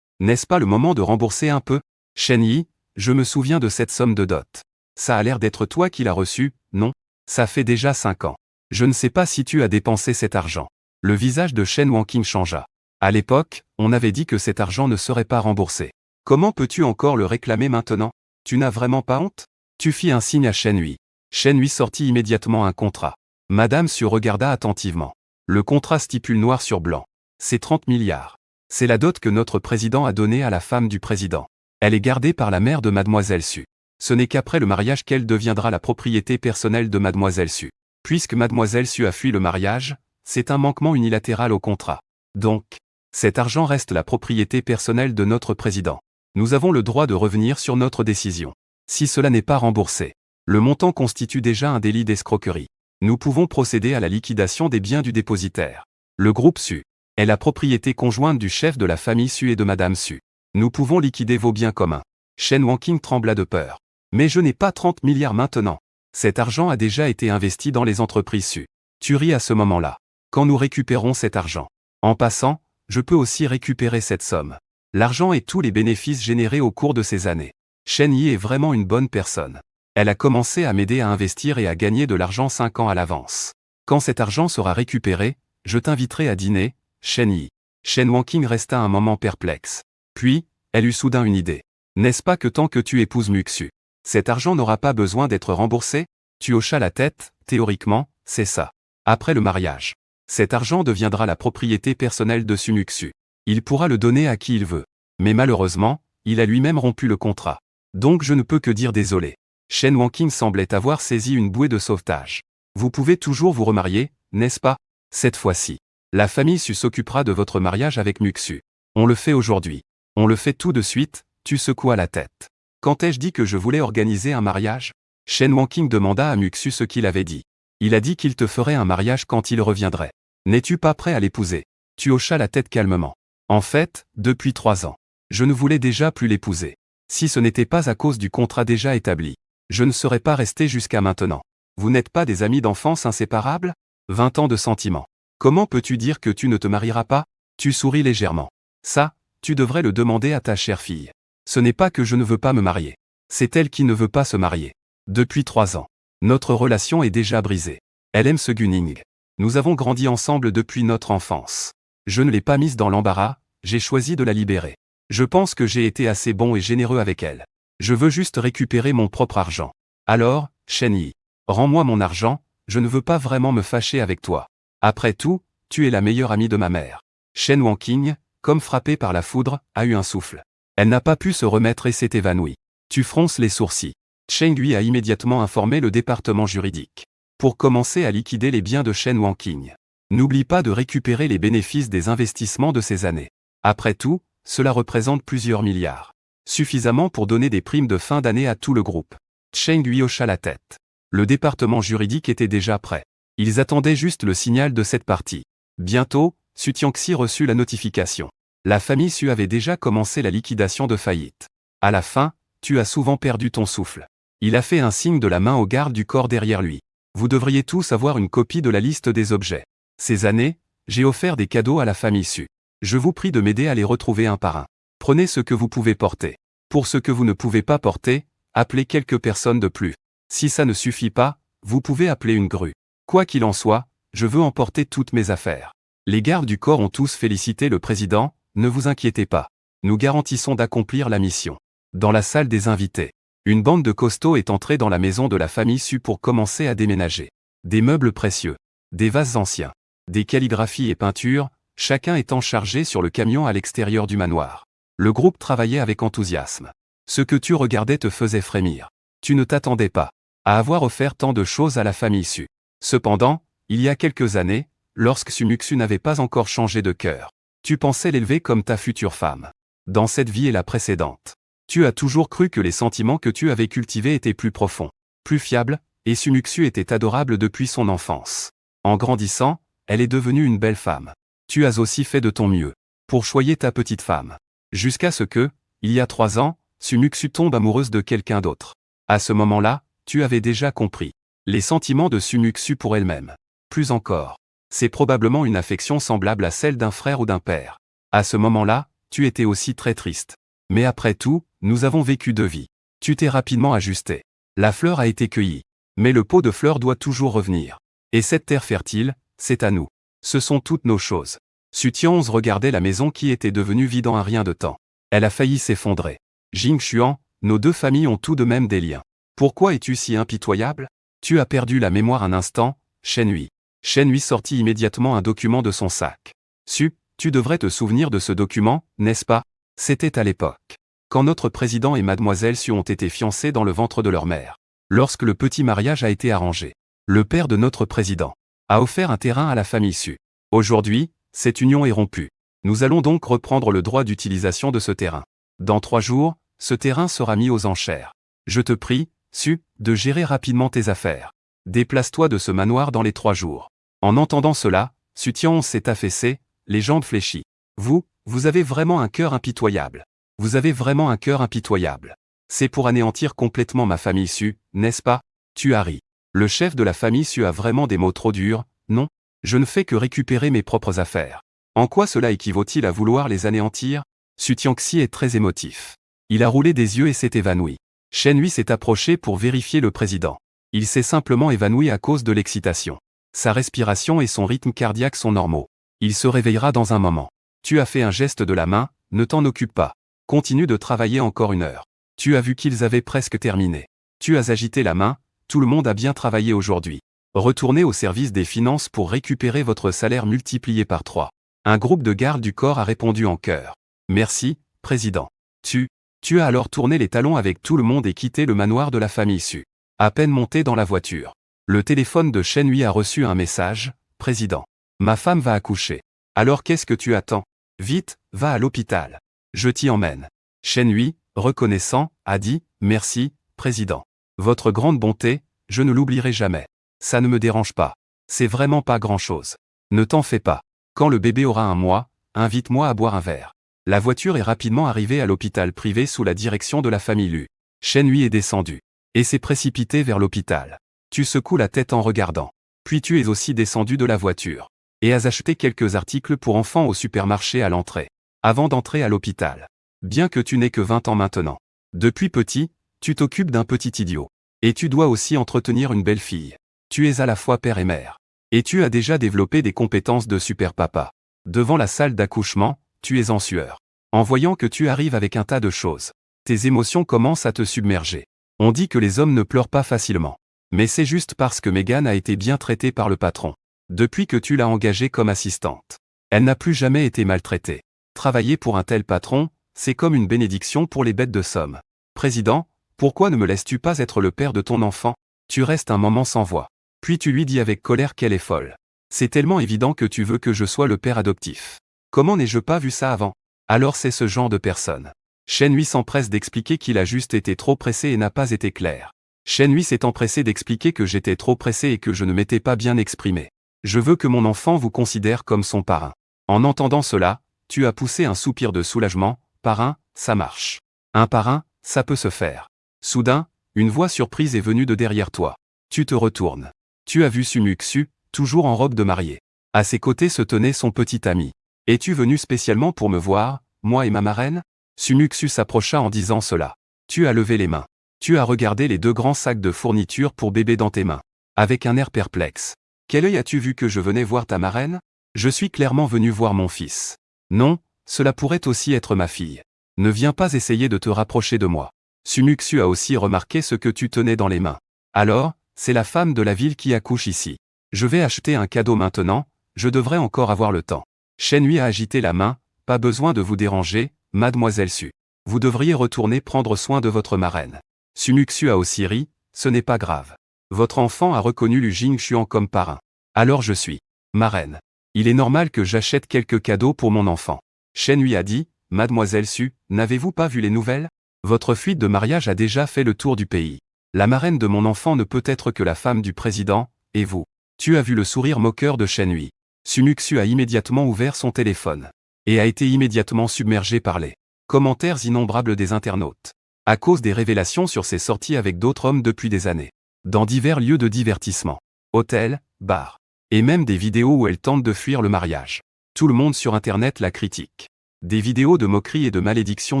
N'est-ce pas le moment de rembourser un peu? Shen Yi, je me souviens de cette somme de dot. Ça a l'air d'être toi qui l'as reçue, non? Ça fait déjà 5 ans. Je ne sais pas si tu as dépensé cet argent. Le visage de Shen Wanqing changea. À l'époque, on avait dit que cet argent ne serait pas remboursé. Comment peux-tu encore le réclamer maintenant? Tu n'as vraiment pas honte? Tu fis un signe à Shen Yi. Shen Yi sortit immédiatement un contrat. Madame Su regarda attentivement. Le contrat stipule noir sur blanc. C'est 30 milliards. C'est la dot que notre président a donnée à la femme du président. Elle est gardée par la mère de Mademoiselle Su. Ce n'est qu'après le mariage qu'elle deviendra la propriété personnelle de Mademoiselle Su. Puisque Mademoiselle Su a fui le mariage, c'est un manquement unilatéral au contrat. Donc, cet argent reste la propriété personnelle de notre président. Nous avons le droit de revenir sur notre décision. Si cela n'est pas remboursé, Le montant constitue déjà un délit d'escroquerie. Nous pouvons procéder à la liquidation des biens du dépositaire. Le groupe Su est la propriété conjointe du chef de la famille Su et de Madame Su. Nous pouvons liquider vos biens communs. Shen Wanqing trembla de peur. Mais je n'ai pas 30 milliards maintenant. Cet argent a déjà été investi dans les entreprises Su. Tu ris à ce moment-là. Quand nous récupérons cet argent. En passant, je peux aussi récupérer cette somme. L'argent et tous les bénéfices générés au cours de ces années. Shen Yi est vraiment une bonne personne. Elle a commencé à m'aider à investir et à gagner de l'argent 5 ans à l'avance. Quand cet argent sera récupéré, je t'inviterai à dîner, Shen Yi. Shen Wanqing resta un moment perplexe. Puis, elle eut soudain une idée. N'est-ce pas que tant que tu épouses Muxu, cet argent n'aura pas besoin d'être remboursé? Tu hochas la tête, théoriquement, c'est ça. Après le mariage, cet argent deviendra la propriété personnelle de Su Muxu. Il pourra le donner à qui il veut. Mais malheureusement, il a lui-même rompu le contrat. Donc je ne peux que dire désolé. Shen Wanqing semblait avoir saisi une bouée de sauvetage. Vous pouvez toujours vous remarier, n'est-ce pas? Cette fois-ci, la famille Su s'occupera de votre mariage avec Muxu. On le fait aujourd'hui. On le fait tout de suite, tu secouas la tête. Quand ai-je dit que je voulais organiser un mariage? Shen Wanqing demanda à Muxu ce qu'il avait dit. Il a dit qu'il te ferait un mariage quand il reviendrait. N'es-tu pas prêt à l'épouser? Tu hochas la tête calmement. En fait, depuis 3 ans, je ne voulais déjà plus l'épouser. Si ce n'était pas à cause du contrat déjà établi, je ne serais pas resté jusqu'à maintenant. Vous n'êtes pas des amis d'enfance inséparables? 20 ans de sentiments. Comment peux-tu dire que tu ne te marieras pas? Tu souris légèrement. Ça, tu devrais le demander à ta chère fille. Ce n'est pas que je ne veux pas me marier. C'est elle qui ne veut pas se marier. Depuis 3 ans. Notre relation est déjà brisée. Elle aime ce Gunning. Nous avons grandi ensemble depuis notre enfance. Je ne l'ai pas mise dans l'embarras, j'ai choisi de la libérer. Je pense que j'ai été assez bon et généreux avec elle. Je veux juste récupérer mon propre argent. Alors, Shen Yi, rends-moi mon argent, je ne veux pas vraiment me fâcher avec toi. Après tout, tu es la meilleure amie de ma mère. Shen Wanqing, comme frappée par la foudre, a eu un souffle. Elle n'a pas pu se remettre et s'est évanouie. Tu fronces les sourcils. Shen Yi a immédiatement informé le département juridique. Pour commencer à liquider les biens de Shen Wanqing. N'oublie pas de récupérer les bénéfices des investissements de ces années. Après tout, cela représente plusieurs milliards. Suffisamment pour donner des primes de fin d'année à tout le groupe. Shen lui hocha la tête. Le département juridique était déjà prêt. Ils attendaient juste le signal de cette partie. Bientôt, Su Tiangxi reçut la notification. La famille Su avait déjà commencé la liquidation de faillite. À la fin, tu as souvent perdu ton souffle. Il a fait un signe de la main au garde du corps derrière lui. Vous devriez tous avoir une copie de la liste des objets. Ces années, j'ai offert des cadeaux à la famille Su. Je vous prie de m'aider à les retrouver un par un. Prenez ce que vous pouvez porter. Pour ce que vous ne pouvez pas porter, appelez quelques personnes de plus. Si ça ne suffit pas, vous pouvez appeler une grue. Quoi qu'il en soit, je veux emporter toutes mes affaires. Les gardes du corps ont tous félicité le président, ne vous inquiétez pas. Nous garantissons d'accomplir la mission. Dans la salle des invités, une bande de costauds est entrée dans la maison de la famille Su pour commencer à déménager. Des meubles précieux, des vases anciens, des calligraphies et peintures, chacun étant chargé sur le camion à l'extérieur du manoir. Le groupe travaillait avec enthousiasme. Ce que tu regardais te faisait frémir. Tu ne t'attendais pas à avoir offert tant de choses à la famille Su. Cependant, il y a quelques années, lorsque Su Muxu n'avait pas encore changé de cœur, tu pensais l'élever comme ta future femme. Dans cette vie et la précédente, tu as toujours cru que les sentiments que tu avais cultivés étaient plus profonds, plus fiables, et Su Muxu était adorable depuis son enfance. En grandissant, elle est devenue une belle femme. Tu as aussi fait de ton mieux pour choyer ta petite femme. Jusqu'à ce que, il y a 3 ans, Su Muxu tombe amoureuse de quelqu'un d'autre. À ce moment-là, tu avais déjà compris les sentiments de Su Muxu pour elle-même. Plus encore, c'est probablement une affection semblable à celle d'un frère ou d'un père. À ce moment-là, tu étais aussi très triste. Mais après tout, nous avons vécu 2 vies. Tu t'es rapidement ajusté. La fleur a été cueillie. Mais le pot de fleurs doit toujours revenir. Et cette terre fertile, c'est à nous. Ce sont toutes nos choses. Su Tianze regardait la maison qui était devenue vide en un rien de temps. Elle a failli s'effondrer. Jing Xuan, nos 2 familles ont tout de même des liens. Pourquoi es-tu si impitoyable? Tu as perdu la mémoire un instant, Shen Hui. Shen Hui sortit immédiatement un document de son sac. Su, tu devrais te souvenir de ce document, n'est-ce pas? C'était à l'époque, quand notre président et mademoiselle Su ont été fiancés dans le ventre de leur mère. Lorsque le petit mariage a été arrangé, le père de notre président a offert un terrain à la famille Su. Aujourd'hui, cette union est rompue. Nous allons donc reprendre le droit d'utilisation de ce terrain. Dans 3 jours, ce terrain sera mis aux enchères. Je te prie, Su, de gérer rapidement tes affaires. Déplace-toi de ce manoir dans les 3 jours. En entendant cela, Sutian s'est affaissé, les jambes fléchies. Vous avez vraiment un cœur impitoyable. Vous avez vraiment un cœur impitoyable. C'est pour anéantir complètement ma famille Su, n'est-ce pas? Tu as ri. Le chef de la famille Su a vraiment des mots trop durs, non? Je ne fais que récupérer mes propres affaires. En quoi cela équivaut-il à vouloir les anéantir? Su Tianxi est très émotif. Il a roulé des yeux et s'est évanoui. Shen Hui s'est approché pour vérifier le président. Il s'est simplement évanoui à cause de l'excitation. Sa respiration et son rythme cardiaque sont normaux. Il se réveillera dans un moment. Tu as fait un geste de la main, ne t'en occupe pas. Continue de travailler encore 1 heure. Tu as vu qu'ils avaient presque terminé. Tu as agité la main, tout le monde a bien travaillé aujourd'hui. Retournez au service des finances pour récupérer votre salaire multiplié par 3. Un groupe de gardes du corps a répondu en chœur. Merci, président. Tu as alors tourné les talons avec tout le monde et quitté le manoir de la famille Su. À peine monté dans la voiture. Le téléphone de Shen Hui a reçu un message. Président. Ma femme va accoucher. Alors qu'est-ce que tu attends? Vite, va à l'hôpital. Je t'y emmène. Shen Hui, reconnaissant, a dit, merci, président. Votre grande bonté, je ne l'oublierai jamais. Ça ne me dérange pas. C'est vraiment pas grand-chose. Ne t'en fais pas. Quand le bébé aura 1 mois, invite-moi à boire un verre. La voiture est rapidement arrivée à l'hôpital privé sous la direction de la famille Lu. Shen Hui est descendu. Et s'est précipité vers l'hôpital. Tu secoues la tête en regardant. Puis tu es aussi descendu de la voiture. Et as acheté quelques articles pour enfants au supermarché à l'entrée. Avant d'entrer à l'hôpital. Bien que tu n'aies que 20 ans maintenant. Depuis petit, tu t'occupes d'un petit idiot. Et tu dois aussi entretenir une belle fille. Tu es à la fois père et mère. Et tu as déjà développé des compétences de super papa. Devant la salle d'accouchement, tu es en sueur. En voyant que tu arrives avec un tas de choses. Tes émotions commencent à te submerger. On dit que les hommes ne pleurent pas facilement. Mais c'est juste parce que Megan a été bien traitée par le patron. Depuis que tu l'as engagée comme assistante. Elle n'a plus jamais été maltraitée. Travailler pour un tel patron, c'est comme une bénédiction pour les bêtes de somme. Président, pourquoi ne me laisses-tu pas être le père de ton enfant? Tu restes un moment sans voix. Puis tu lui dis avec colère qu'elle est folle. C'est tellement évident que tu veux que je sois le père adoptif. Comment n'ai-je pas vu ça avant? Alors c'est ce genre de personne. Shen Hui s'empresse d'expliquer qu'il a juste été trop pressé et n'a pas été clair. Shen Hui s'est empressé d'expliquer que j'étais trop pressé et que je ne m'étais pas bien exprimé. Je veux que mon enfant vous considère comme son parrain. En entendant cela, tu as poussé un soupir de soulagement. Parrain, ça marche. Un parrain, ça peut se faire. Soudain, une voix surprise est venue de derrière toi. Tu te retournes. Tu as vu Su Muxu, toujours en robe de mariée. À ses côtés se tenait son petit ami. Es-tu venu spécialement pour me voir, moi et ma marraine? Su Muxu s'approcha en disant cela. Tu as levé les mains. Tu as regardé les 2 grands sacs de fournitures pour bébé dans tes mains. Avec un air perplexe. Quel œil as-tu vu que je venais voir ta marraine? Je suis clairement venu voir mon fils. Non, cela pourrait aussi être ma fille. Ne viens pas essayer de te rapprocher de moi. Su Muxu a aussi remarqué ce que tu tenais dans les mains. Alors, c'est la femme de la ville qui accouche ici. Je vais acheter un cadeau maintenant, je devrais encore avoir le temps. Shen Hui a agité la main, pas besoin de vous déranger, mademoiselle Su. Vous devriez retourner prendre soin de votre marraine. Su Muxu a aussi ri, ce n'est pas grave. Votre enfant a reconnu Lu Jingxuan comme parrain. Alors je suis marraine. Il est normal que j'achète quelques cadeaux pour mon enfant. Shen Hui a dit, mademoiselle Su, n'avez-vous pas vu les nouvelles? Votre fuite de mariage a déjà fait le tour du pays. La marraine de mon enfant ne peut être que la femme du président, et vous. Tu as vu le sourire moqueur de Shen Hui. Su Muxu a immédiatement ouvert son téléphone. Et a été immédiatement submergé par les commentaires innombrables des internautes. À cause des révélations sur ses sorties avec d'autres hommes depuis des années. Dans divers lieux de divertissement. Hôtels, bars. Et même des vidéos où elle tente de fuir le mariage. Tout le monde sur Internet la critique. Des vidéos de moqueries et de malédictions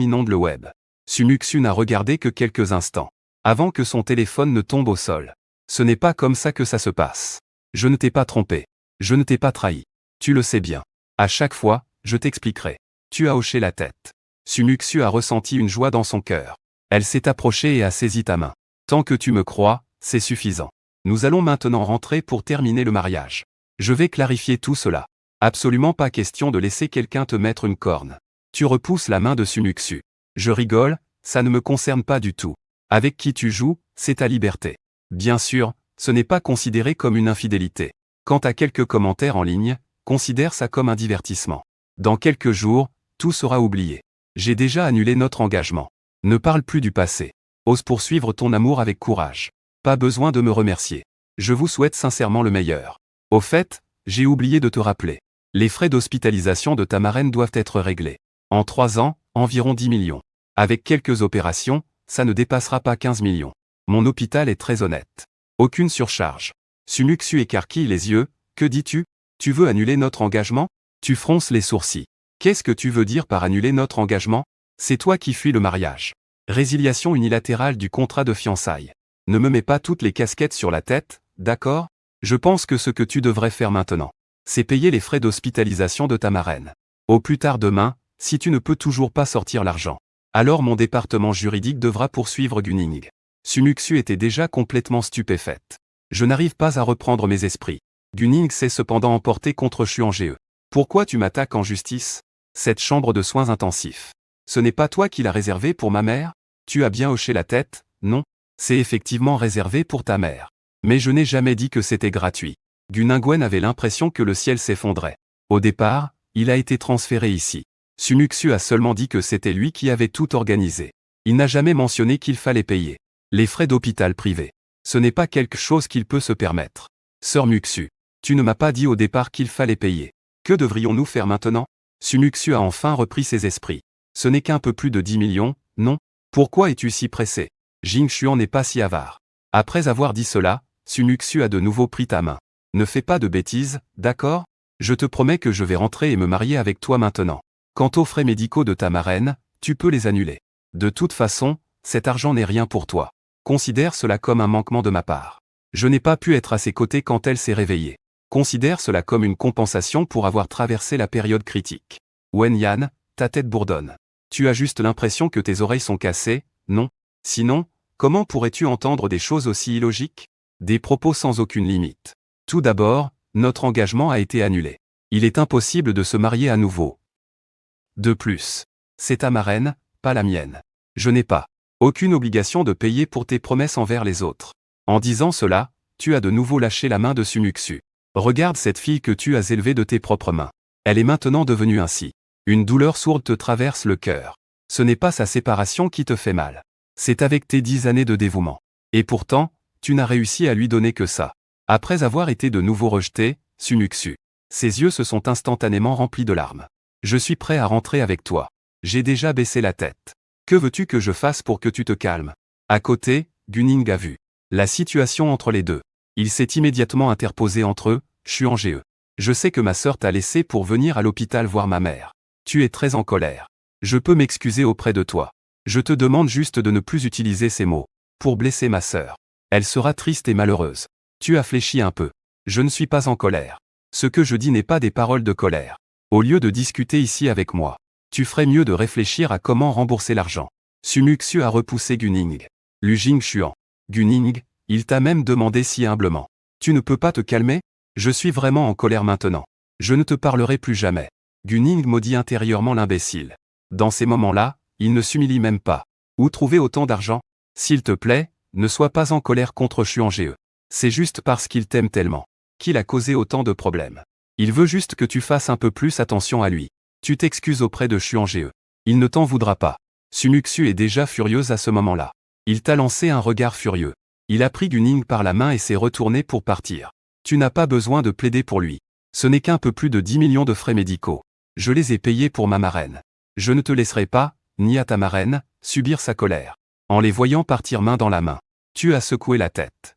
inondent le web. Su Muxu n'a regardé que quelques instants. Avant que son téléphone ne tombe au sol. Ce n'est pas comme ça que ça se passe. Je ne t'ai pas trompé. Je ne t'ai pas trahi. Tu le sais bien. À chaque fois, je t'expliquerai. Tu as hoché la tête. Su Muxu a ressenti une joie dans son cœur. Elle s'est approchée et a saisi ta main. Tant que tu me crois, c'est suffisant. Nous allons maintenant rentrer pour terminer le mariage. Je vais clarifier tout cela. Absolument pas question de laisser quelqu'un te mettre une corne. Tu repousses la main de Su Muxu. Je rigole, ça ne me concerne pas du tout. Avec qui tu joues, c'est ta liberté. Bien sûr, ce n'est pas considéré comme une infidélité. Quant à quelques commentaires en ligne, considère ça comme un divertissement. Dans quelques jours, tout sera oublié. J'ai déjà annulé notre engagement. Ne parle plus du passé. Ose poursuivre ton amour avec courage. Pas besoin de me remercier. Je vous souhaite sincèrement le meilleur. Au fait, j'ai oublié de te rappeler. Les frais d'hospitalisation de ta marraine doivent être réglés. En 3 ans, environ 10 millions. Avec quelques opérations, ça ne dépassera pas 15 millions. Mon hôpital est très honnête. Aucune surcharge. Sumuxu écarquille les yeux. Que dis-tu? Tu veux annuler notre engagement? Tu fronces les sourcils. Qu'est-ce que tu veux dire par annuler notre engagement? C'est toi qui fuis le mariage. Résiliation unilatérale du contrat de fiançailles. Ne me mets pas toutes les casquettes sur la tête, d'accord? Je pense que ce que tu devrais faire maintenant, c'est payer les frais d'hospitalisation de ta marraine. Au plus tard demain, si tu ne peux toujours pas sortir l'argent, alors mon département juridique devra poursuivre Gunning. Sumuxu était déjà complètement stupéfaite. Je n'arrive pas à reprendre mes esprits. Gunning s'est cependant emporté contre Chuangee. Pourquoi tu m'attaques en justice? Cette chambre de soins intensifs. Ce n'est pas toi qui l'as réservée pour ma mère? Tu as bien hoché la tête, non? C'est effectivement réservé pour ta mère. Mais je n'ai jamais dit que c'était gratuit. Guningwen avait l'impression que le ciel s'effondrait. Au départ, il a été transféré ici. Sumuxu a seulement dit que c'était lui qui avait tout organisé. Il n'a jamais mentionné qu'il fallait payer les frais d'hôpital privé. Ce n'est pas quelque chose qu'il peut se permettre. Sœur Muxu, tu ne m'as pas dit au départ qu'il fallait payer. Que devrions-nous faire maintenant? Sumuxu a enfin repris ses esprits. Ce n'est qu'un peu plus de 10 millions, non? Pourquoi es-tu si pressé? Jing Xuan n'est pas si avare. Après avoir dit cela, Sumuxu a de nouveau pris ta main. Ne fais pas de bêtises, d'accord? Je te promets que je vais rentrer et me marier avec toi maintenant. Quant aux frais médicaux de ta marraine, tu peux les annuler. De toute façon, cet argent n'est rien pour toi. Considère cela comme un manquement de ma part. Je n'ai pas pu être à ses côtés quand elle s'est réveillée. Considère cela comme une compensation pour avoir traversé la période critique. Wen Yan, ta tête bourdonne. Tu as juste l'impression que tes oreilles sont cassées, non? Sinon, comment pourrais-tu entendre des choses aussi illogiques? Des propos sans aucune limite. Tout d'abord, notre engagement a été annulé. Il est impossible de se marier à nouveau. De plus, c'est ta marraine, pas la mienne. Je n'ai pas aucune obligation de payer pour tes promesses envers les autres. En disant cela, tu as de nouveau lâché la main de Sumuxu. Regarde cette fille que tu as élevée de tes propres mains. Elle est maintenant devenue ainsi. Une douleur sourde te traverse le cœur. Ce n'est pas sa séparation qui te fait mal. C'est avec tes 10 années de dévouement. Et pourtant, tu n'as réussi à lui donner que ça. Après avoir été de nouveau rejeté, Sumuxu. Ses yeux se sont instantanément remplis de larmes. Je suis prêt à rentrer avec toi. J'ai déjà baissé la tête. Que veux-tu que je fasse pour que tu te calmes? À côté, Gunning a vu la situation entre les deux. Il s'est immédiatement interposé entre eux. Chuangee. Je sais que ma sœur t'a laissé pour venir à l'hôpital voir ma mère. Tu es très en colère. Je peux m'excuser auprès de toi. Je te demande juste de ne plus utiliser ces mots pour blesser ma sœur. Elle sera triste et malheureuse. Tu as fléchi un peu. Je ne suis pas en colère. Ce que je dis n'est pas des paroles de colère. Au lieu de discuter ici avec moi, tu ferais mieux de réfléchir à comment rembourser l'argent. Sumuxu a repoussé Gunning. Lu Jingxuan. Gunning, il t'a même demandé si humblement. Tu ne peux pas te calmer? Je suis vraiment en colère maintenant. Je ne te parlerai plus jamais. Gunning maudit intérieurement l'imbécile. Dans ces moments-là, il ne s'humilie même pas. Où trouver autant d'argent? S'il te plaît, ne sois pas en colère contre Chuangee. C'est juste parce qu'il t'aime tellement qu'il a causé autant de problèmes. Il veut juste que tu fasses un peu plus attention à lui. Tu t'excuses auprès de Chuangee. Il ne t'en voudra pas. Sumuxu est déjà furieuse à ce moment-là. Il t'a lancé un regard furieux. Il a pris Gunning par la main et s'est retourné pour partir. Tu n'as pas besoin de plaider pour lui. Ce n'est qu'un peu plus de 10 millions de frais médicaux. Je les ai payés pour ma marraine. Je ne te laisserai pas, ni à ta marraine, subir sa colère. En les voyant partir main dans la main, tu as secoué la tête.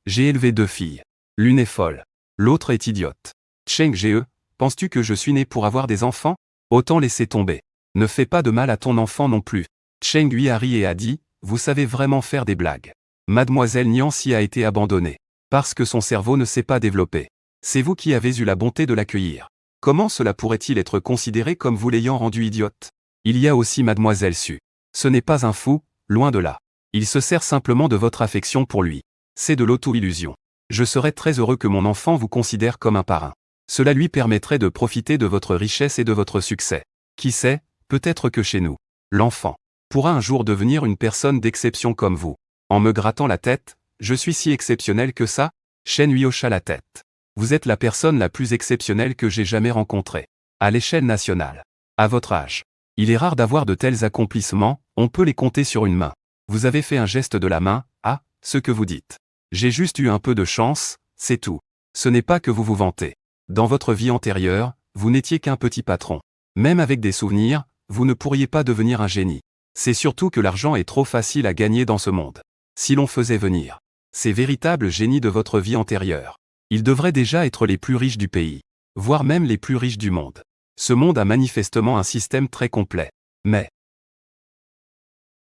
J'ai élevé 2 filles. L'une est folle. L'autre est idiote. Cheng Ge, penses-tu que je suis né pour avoir des enfants? Autant laisser tomber. Ne fais pas de mal à ton enfant non plus. Cheng Hui a ri et a dit, vous savez vraiment faire des blagues. Mademoiselle Niancy a été abandonnée. Parce que son cerveau ne s'est pas développé. C'est vous qui avez eu la bonté de l'accueillir. Comment cela pourrait-il être considéré comme vous l'ayant rendu idiote? Il y a aussi Mademoiselle Su. Ce n'est pas un fou, loin de là. Il se sert simplement de votre affection pour lui. C'est de l'auto-illusion. Je serais très heureux que mon enfant vous considère comme un parrain. Cela lui permettrait de profiter de votre richesse et de votre succès. Qui sait, peut-être que chez nous, l'enfant pourra un jour devenir une personne d'exception comme vous. En me grattant la tête, je suis si exceptionnel que ça? Shen Hui hocha la tête. Vous êtes la personne la plus exceptionnelle que j'ai jamais rencontrée. À l'échelle nationale. À votre âge. Il est rare d'avoir de tels accomplissements, on peut les compter sur une main. Vous avez fait un geste de la main, ah, ce que vous dites. J'ai juste eu un peu de chance, c'est tout. Ce n'est pas que vous vous vantez. Dans votre vie antérieure, vous n'étiez qu'un petit patron. Même avec des souvenirs, vous ne pourriez pas devenir un génie. C'est surtout que l'argent est trop facile à gagner dans ce monde. Si l'on faisait venir ces véritables génies de votre vie antérieure, ils devraient déjà être les plus riches du pays, voire même les plus riches du monde. Ce monde a manifestement un système très complet. Mais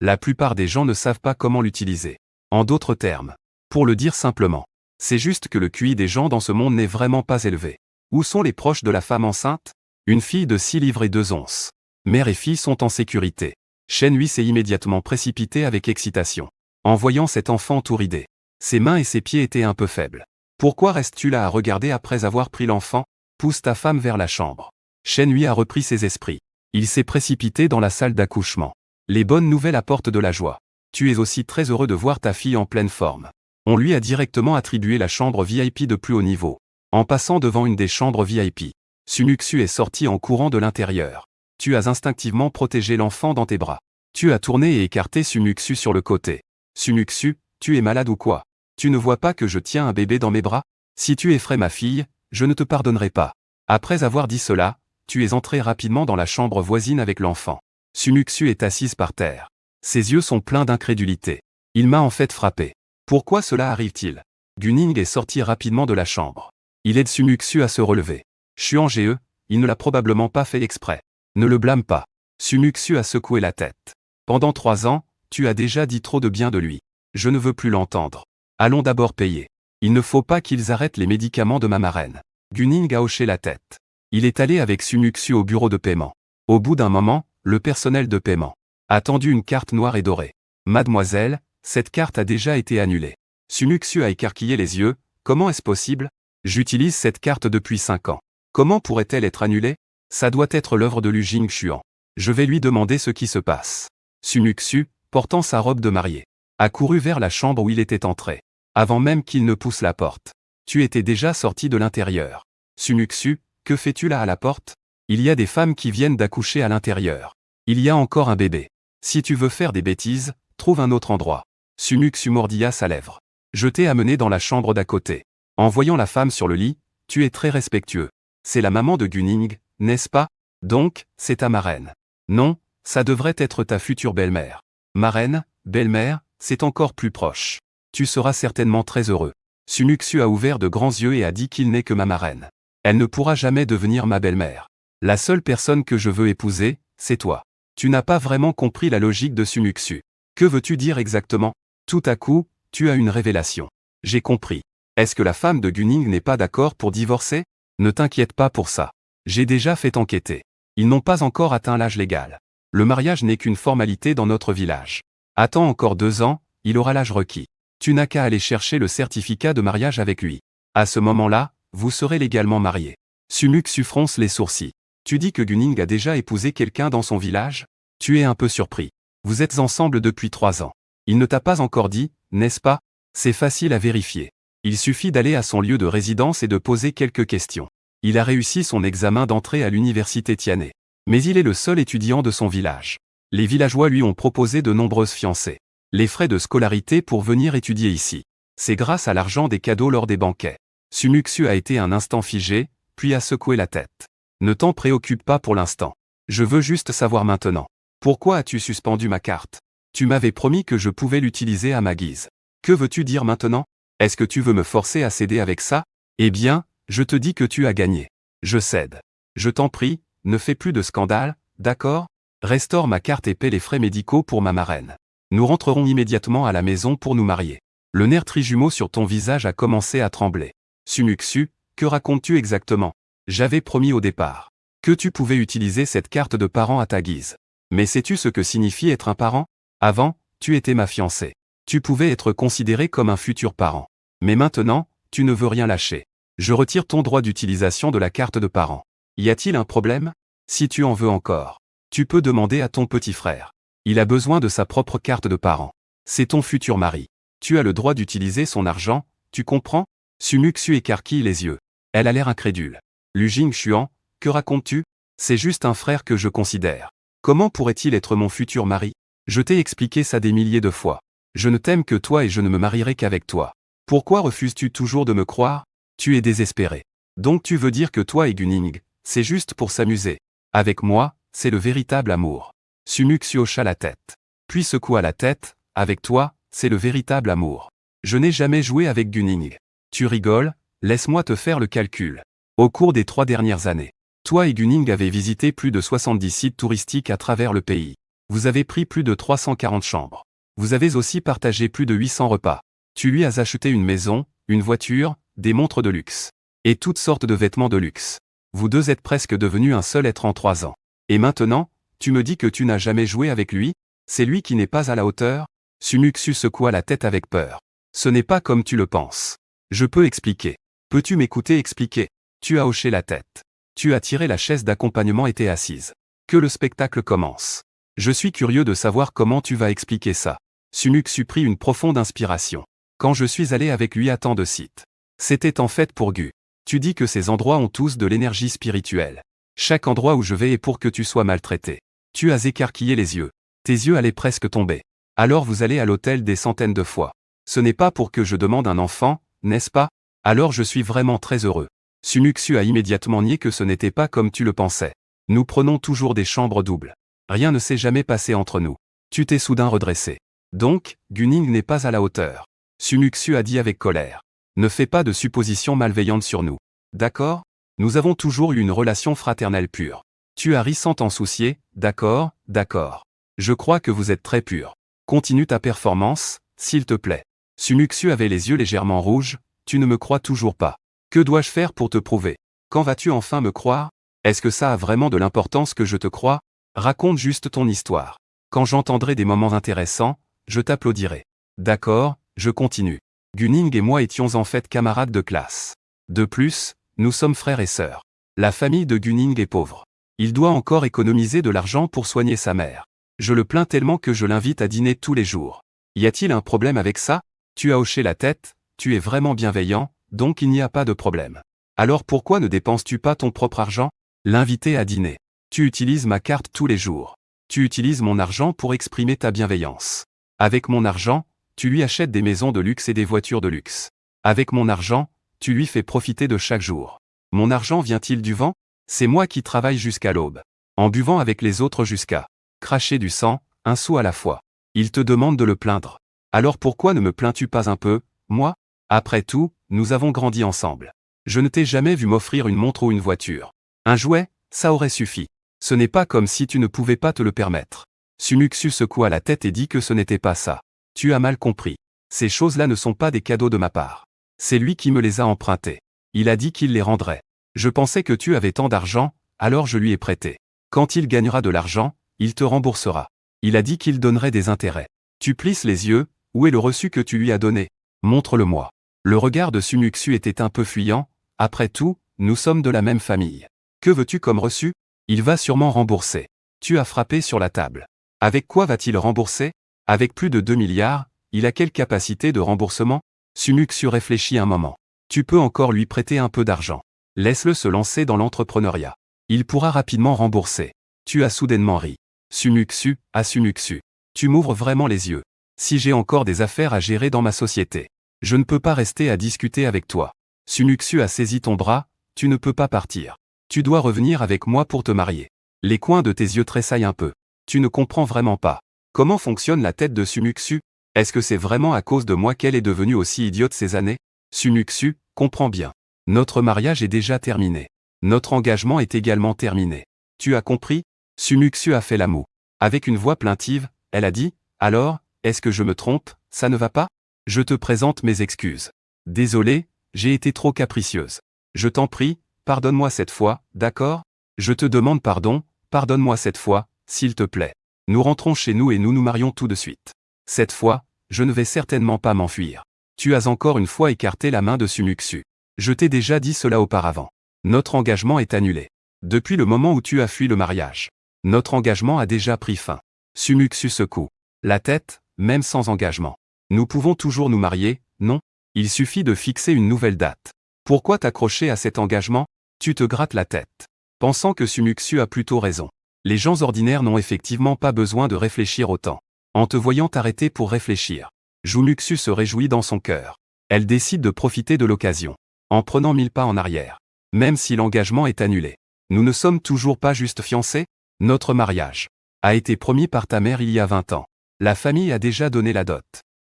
la plupart des gens ne savent pas comment l'utiliser. En d'autres termes, pour le dire simplement, c'est juste que le QI des gens dans ce monde n'est vraiment pas élevé. Où sont les proches de la femme enceinte? Une fille de 6 livres et 2 onces. Mère et fille sont en sécurité. Shen Hui s'est immédiatement précipité avec excitation. En voyant cet enfant tout ridé, ses mains et ses pieds étaient un peu faibles. Pourquoi restes-tu là à regarder après avoir pris l'enfant? Pousse ta femme vers la chambre. Shen Hui a repris ses esprits. Il s'est précipité dans la salle d'accouchement. Les bonnes nouvelles apportent de la joie. Tu es aussi très heureux de voir ta fille en pleine forme. On lui a directement attribué la chambre VIP de plus haut niveau. En passant devant une des chambres VIP, Sumuxu est sorti en courant de l'intérieur. Tu as instinctivement protégé l'enfant dans tes bras. Tu as tourné et écarté Sumuxu sur le côté. Sumuxu, tu es malade ou quoi? Tu ne vois pas que je tiens un bébé dans mes bras? Si tu effraies ma fille, je ne te pardonnerai pas. Après avoir dit cela, tu es entré rapidement dans la chambre voisine avec l'enfant. Sumuxu est assise par terre. Ses yeux sont pleins d'incrédulité. Il m'a en fait frappé. Pourquoi cela arrive-t-il? Gunning est sorti rapidement de la chambre. Il aide Sumuxu à se relever. Chuan Ge, il ne l'a probablement pas fait exprès. Ne le blâme pas. Sumuxu a secoué la tête. Pendant 3 ans, tu as déjà dit trop de bien de lui. Je ne veux plus l'entendre. Allons d'abord payer. Il ne faut pas qu'ils arrêtent les médicaments de ma marraine. Gunning a hoché la tête. Il est allé avec Sumuxu au bureau de paiement. Au bout d'un moment, le personnel de paiement a tendu une carte noire et dorée. Mademoiselle, cette carte a déjà été annulée. Sumuxu a écarquillé les yeux. Comment est-ce possible? J'utilise cette carte depuis 5 ans. Comment pourrait-elle être annulée? Ça doit être l'œuvre de Lu Jingxuan. Je vais lui demander ce qui se passe. Sumuxu, portant sa robe de mariée, a couru vers la chambre où il était entré. Avant même qu'il ne pousse la porte. Tu étais déjà sorti de l'intérieur. Sumuxu, que fais-tu là à la porte? Il y a des femmes qui viennent d'accoucher à l'intérieur. Il y a encore un bébé. Si tu veux faire des bêtises, trouve un autre endroit. Sumuxu mordilla sa lèvre. Je t'ai amené dans la chambre d'à côté. En voyant la femme sur le lit, tu es très respectueux. C'est la maman de Gunning, n'est-ce pas? Donc, c'est ta marraine. Non, ça devrait être ta future belle-mère. Marraine, belle-mère, c'est encore plus proche. Tu seras certainement très heureux. Sumuxu a ouvert de grands yeux et a dit qu'il n'est que ma marraine. Elle ne pourra jamais devenir ma belle-mère. La seule personne que je veux épouser, c'est toi. Tu n'as pas vraiment compris la logique de Sumuxu. Que veux-tu dire exactement? Tout à coup, tu as une révélation. J'ai compris. Est-ce que la femme de Gunning n'est pas d'accord pour divorcer? Ne t'inquiète pas pour ça. J'ai déjà fait enquêter. Ils n'ont pas encore atteint l'âge légal. Le mariage n'est qu'une formalité dans notre village. Attends encore 2 ans, il aura l'âge requis. Tu n'as qu'à aller chercher le certificat de mariage avec lui. À ce moment-là, vous serez légalement mariés. Sumuxu fronce les sourcils. Tu dis que Gunning a déjà épousé quelqu'un dans son village? Tu es un peu surpris. Vous êtes ensemble depuis 3 ans. Il ne t'a pas encore dit, n'est-ce pas? C'est facile à vérifier. Il suffit d'aller à son lieu de résidence et de poser quelques questions. Il a réussi son examen d'entrée à l'université Tianhe. Mais il est le seul étudiant de son village. Les villageois lui ont proposé de nombreuses fiancées. Les frais de scolarité pour venir étudier ici. C'est grâce à l'argent des cadeaux lors des banquets. Sumuxu a été un instant figé, puis a secoué la tête. Ne t'en préoccupe pas pour l'instant. Je veux juste savoir maintenant. Pourquoi as-tu suspendu ma carte? Tu m'avais promis que je pouvais l'utiliser à ma guise. Que veux-tu dire maintenant? Est-ce que tu veux me forcer à céder avec ça? Eh bien, je te dis que tu as gagné. Je cède. Je t'en prie, ne fais plus de scandale, d'accord? Restaure ma carte et paie les frais médicaux pour ma marraine. Nous rentrerons immédiatement à la maison pour nous marier. Le nerf trijumeau sur ton visage a commencé à trembler. Sumuxu, que racontes-tu exactement? J'avais promis au départ que tu pouvais utiliser cette carte de parent à ta guise. Mais sais-tu ce que signifie être un parent? Avant, tu étais ma fiancée. Tu pouvais être considéré comme un futur parent. Mais maintenant, tu ne veux rien lâcher. Je retire ton droit d'utilisation de la carte de parent. Y a-t-il un problème? Si tu en veux encore, tu peux demander à ton petit frère. Il a besoin de sa propre carte de parent. C'est ton futur mari. Tu as le droit d'utiliser son argent, tu comprends? Sumuxu écarquille les yeux. Elle a l'air incrédule. Lu Jingxuan, que racontes-tu? C'est juste un frère que je considère. Comment pourrait-il être mon futur mari? Je t'ai expliqué ça des milliers de fois. Je ne t'aime que toi et je ne me marierai qu'avec toi. Pourquoi refuses-tu toujours de me croire? Tu es désespéré. Donc tu veux dire que toi et Gunning, c'est juste pour s'amuser. Avec moi, c'est le véritable amour. Sumuksu hocha la tête. Puis secoua la tête, avec toi, c'est le véritable amour. Je n'ai jamais joué avec Gunning. Tu rigoles? Laisse-moi te faire le calcul. Au cours des 3 dernières années, toi et Gunning avez visité plus de 70 sites touristiques à travers le pays. Vous avez pris plus de 340 chambres. Vous avez aussi partagé plus de 800 repas. Tu lui as acheté une maison, une voiture, des montres de luxe. Et toutes sortes de vêtements de luxe. Vous deux êtes presque devenus un seul être en 3 ans. Et maintenant, tu me dis que tu n'as jamais joué avec lui? C'est lui qui n'est pas à la hauteur? Sumuksu secoua la tête avec peur. Ce n'est pas comme tu le penses. Je peux expliquer. Peux-tu m'écouter expliquer? Tu as hoché la tête. Tu as tiré la chaise d'accompagnement et t'es assise. Que le spectacle commence. Je suis curieux de savoir comment tu vas expliquer ça. Sumuksu prit une profonde inspiration. Quand je suis allé avec lui à tant de sites. C'était en fait pour Gu. Tu dis que ces endroits ont tous de l'énergie spirituelle. Chaque endroit où je vais est pour que tu sois maltraité. Tu as écarquillé les yeux. Tes yeux allaient presque tomber. Alors vous allez à l'hôtel des centaines de fois. Ce n'est pas pour que je demande un enfant, n'est-ce pas? Alors je suis vraiment très heureux. Sumuksu a immédiatement nié que ce n'était pas comme tu le pensais. Nous prenons toujours des chambres doubles. Rien ne s'est jamais passé entre nous. Tu t'es soudain redressé. Donc, Gunning n'est pas à la hauteur. Sumuksu a dit avec colère. Ne fais pas de suppositions malveillantes sur nous. D'accord? Nous avons toujours eu une relation fraternelle pure. Tu as ri sans t'en soucier, d'accord, d'accord. Je crois que vous êtes très pur. Continue ta performance, s'il te plaît. Sumuksu avait les yeux légèrement rouges, tu ne me crois toujours pas. Que dois-je faire pour te prouver? Quand vas-tu enfin me croire? Est-ce que ça a vraiment de l'importance que je te croie? Raconte juste ton histoire. Quand j'entendrai des moments intéressants, je t'applaudirai. D'accord, je continue. Gunning et moi étions en fait camarades de classe. De plus, nous sommes frères et sœurs. La famille de Gunning est pauvre. Il doit encore économiser de l'argent pour soigner sa mère. Je le plains tellement que je l'invite à dîner tous les jours. Y a-t-il un problème avec ça? Tu as hoché la tête, tu es vraiment bienveillant, donc il n'y a pas de problème. Alors pourquoi ne dépenses-tu pas ton propre argent? L'inviter à dîner. Tu utilises ma carte tous les jours. Tu utilises mon argent pour exprimer ta bienveillance. Avec mon argent, tu lui achètes des maisons de luxe et des voitures de luxe. Avec mon argent, tu lui fais profiter de chaque jour. Mon argent vient-il du vent? C'est moi qui travaille jusqu'à l'aube. En buvant avec les autres jusqu'à cracher du sang, un sou à la fois. Il te demande de le plaindre. Alors pourquoi ne me plains-tu pas un peu, moi? Après tout, nous avons grandi ensemble. Je ne t'ai jamais vu m'offrir une montre ou une voiture. Un jouet, ça aurait suffi. Ce n'est pas comme si tu ne pouvais pas te le permettre. Sumuksu secoua la tête et dit que ce n'était pas ça. Tu as mal compris. Ces choses-là ne sont pas des cadeaux de ma part. C'est lui qui me les a empruntés. Il a dit qu'il les rendrait. Je pensais que tu avais tant d'argent, alors je lui ai prêté. Quand il gagnera de l'argent, il te remboursera. Il a dit qu'il donnerait des intérêts. Tu plisses les yeux, où est le reçu que tu lui as donné? Montre-le-moi. Le regard de Sumuksu était un peu fuyant, après tout, nous sommes de la même famille. Que veux-tu comme reçu? Il va sûrement rembourser. Tu as frappé sur la table. Avec quoi va-t-il rembourser? Avec plus de 2 milliards, il a quelle capacité de remboursement? Sumuksu réfléchit un moment. Tu peux encore lui prêter un peu d'argent. Laisse-le se lancer dans l'entrepreneuriat. Il pourra rapidement rembourser. Tu as soudainement ri. Sumuksu, ah Sumuksu. Tu m'ouvres vraiment les yeux. Si j'ai encore des affaires à gérer dans ma société, je ne peux pas rester à discuter avec toi. Sumuksu a saisi ton bras, tu ne peux pas partir. Tu dois revenir avec moi pour te marier. Les coins de tes yeux tressaillent un peu. Tu ne comprends vraiment pas. Comment fonctionne la tête de Sumuksu? Est-ce que c'est vraiment à cause de moi qu'elle est devenue aussi idiote ces années? Sumuksu, comprends bien. Notre mariage est déjà terminé. Notre engagement est également terminé. Tu as compris? Sumuksu a fait la moue. Avec une voix plaintive, elle a dit, alors, est-ce que je me trompe, ça ne va pas? Je te présente mes excuses. Désolé, j'ai été trop capricieuse. Je t'en prie, pardonne-moi cette fois, d'accord? Je te demande pardon, pardonne-moi cette fois, s'il te plaît. Nous rentrons chez nous et nous nous marions tout de suite. Cette fois, je ne vais certainement pas m'enfuir. Tu as encore une fois écarté la main de Sumuksu. Je t'ai déjà dit cela auparavant. Notre engagement est annulé. Depuis le moment où tu as fui le mariage. Notre engagement a déjà pris fin. Sumuksu secoue la tête, même sans engagement. Nous pouvons toujours nous marier, non? Il suffit de fixer une nouvelle date. Pourquoi t'accrocher à cet engagement? Tu te grattes la tête. Pensant que Sumuksu a plutôt raison. Les gens ordinaires n'ont effectivement pas besoin de réfléchir autant. en te voyant t'arrêter pour réfléchir. Jumuxu se réjouit dans son cœur. Elle décide de profiter de l'occasion, en prenant 1000 pas en arrière. Même si l'engagement est annulé. Nous ne sommes toujours pas juste fiancés. Notre mariage a été promis par ta mère il y a 20 ans. La famille a déjà donné la dot.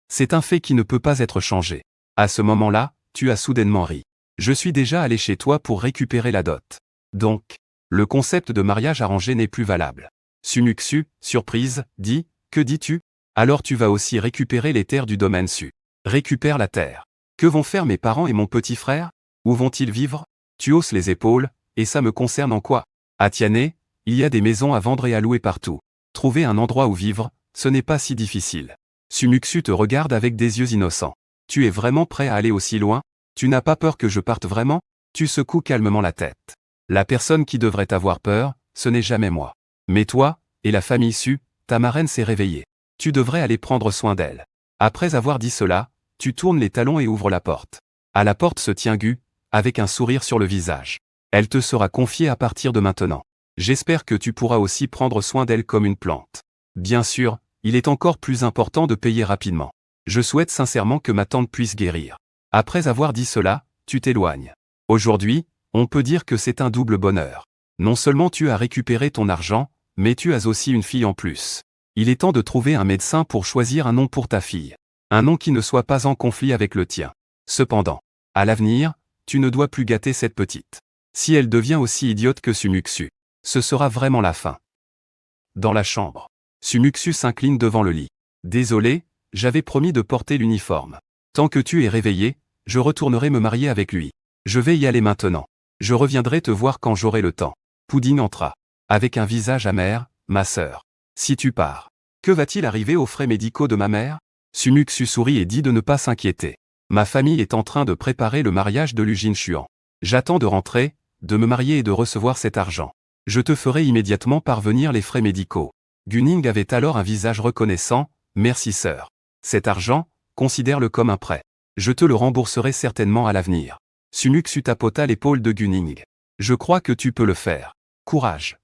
C'est un fait qui ne peut pas être changé. À ce moment-là, tu as soudainement ri. Je suis déjà allé chez toi pour récupérer la dot. Donc, le concept de mariage arrangé n'est plus valable. Sumuxu, surprise, dit, que dis-tu? Alors tu vas aussi récupérer les terres du domaine Su. Récupère la terre. Que vont faire mes parents et mon petit frère? Où vont-ils vivre? Tu hausses les épaules, et ça me concerne en quoi? À Tiané, il y a des maisons à vendre et à louer partout. Trouver un endroit où vivre, ce n'est pas si difficile. Sumuxu te regarde avec des yeux innocents. Tu es vraiment prêt à aller aussi loin? Tu n'as pas peur que je parte vraiment? Tu secoues calmement la tête. La personne qui devrait avoir peur, ce n'est jamais moi. Mais toi, et la famille Su, ta marraine s'est réveillée. Tu devrais aller prendre soin d'elle. Après avoir dit cela, tu tournes les talons et ouvres la porte. À la porte se tient Gu, avec un sourire sur le visage. Elle te sera confiée à partir de maintenant. J'espère que tu pourras aussi prendre soin d'elle comme une plante. Bien sûr, il est encore plus important de payer rapidement. Je souhaite sincèrement que ma tante puisse guérir. Après avoir dit cela, tu t'éloignes. Aujourd'hui, on peut dire que c'est un double bonheur. Non seulement tu as récupéré ton argent, mais tu as aussi une fille en plus. Il est temps de trouver un médecin pour choisir un nom pour ta fille. Un nom qui ne soit pas en conflit avec le tien. Cependant, à l'avenir, tu ne dois plus gâter cette petite. Si elle devient aussi idiote que Sumuxu, ce sera vraiment la fin. Dans la chambre, Sumuxu s'incline devant le lit. Désolé, j'avais promis de porter l'uniforme. Tant que tu es réveillé, je retournerai me marier avec lui. Je vais y aller maintenant. Je reviendrai te voir quand j'aurai le temps. Pudding entra. Avec un visage amer, ma sœur. Si tu pars, que va-t-il arriver aux frais médicaux de ma mère? Sumuxu sourit et dit de ne pas s'inquiéter. Ma famille est en train de préparer le mariage de Lu Jinshuan. J'attends de rentrer, de me marier et de recevoir cet argent. Je te ferai immédiatement parvenir les frais médicaux. Guning avait alors un visage reconnaissant. Merci sœur. Cet argent, considère-le comme un prêt. Je te le rembourserai certainement à l'avenir. Sumuxu tapota l'épaule de Guning. Je crois que tu peux le faire. Courage.